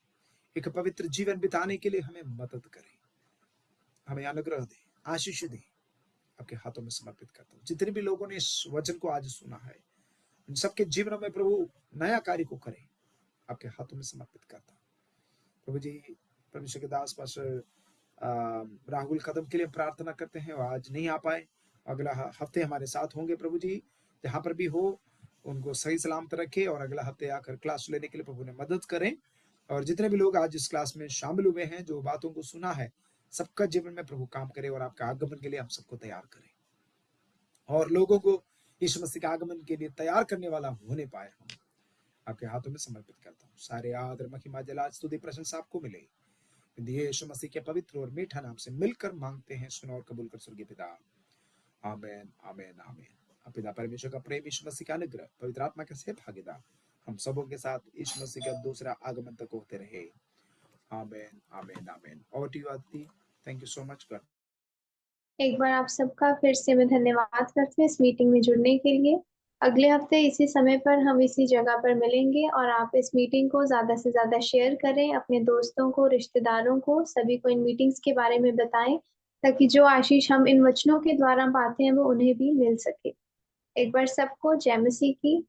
एक पवित्र जीवन बिताने के लिए हमें मदद करें, हमें अनुग्रह दे, आशीष दे, आपके हाथों में समर्पित करता हूं। जितने भी लोगों ने इस वचन को आज सुना है, उन सबके जीवन में प्रभु नया कार्य को करें, आपके हाथों में समर्पित करता हूं। प्रभु जी, परमेश्वर के दास पास्टर राहुल कदम के लिए प्रार्थना करते हैं, वो आज नहीं आ पाए, अगला हफ्ते हमारे साथ होंगे। प्रभु जी, जहां पर भी हो उनको सही सलामत रखे और अगला हफ्ते आकर क्लास लेने के लिए प्रभु ने मदद करें। और जितने भी लोग आज इस क्लास में शामिल हुए हैं, जो बातों को सुना है, सबका जीवन में प्रभु काम करे और आपका आगमन के लिए हम सबको तैयार करें, और लोगों को यीशु मसीह के आगमन के लिए तैयार करने वाला होने पाए। हम आपके हाथों में समर्पित करता हूँ। सारे आदर, महिमा, जलाल, स्तुति, प्रशंसा आपको मिले। यीशु मसीह के पवित्र और मीठा नाम से मिलकर मांगते हैं, सुनो और कबूल कर स्वर्गीय पिता, आमीन, आमीन, आमीन। पिता परमेश्वर का प्रेम, यीशु मसीह का अनुग्रह, पवित्र आत्मा के साथ भागीदार हम सबों के साथ यीशु मसीह का दूसरा आगमन तक होते रहे। आमीन, आमीन, आमीन। और to you Aditi, thank you so much.
एक बार आप सबका फिर से मैं धन्यवाद करती हूँ इस मीटिंग में जुड़ने के लिए। अगले हफ्ते इसी समय पर हम इसी जगह पर मिलेंगे, और आप इस मीटिंग को ज्यादा से ज्यादा शेयर करें, अपने दोस्तों को, रिश्तेदारों को, सभी को इन मीटिंग्स के बारे में बताएं, ताकि जो आशीष हम इन वचनों के द्वारा पाते हैं वो उन्हें भी मिल सके। एक बार सबको जय मसीह की।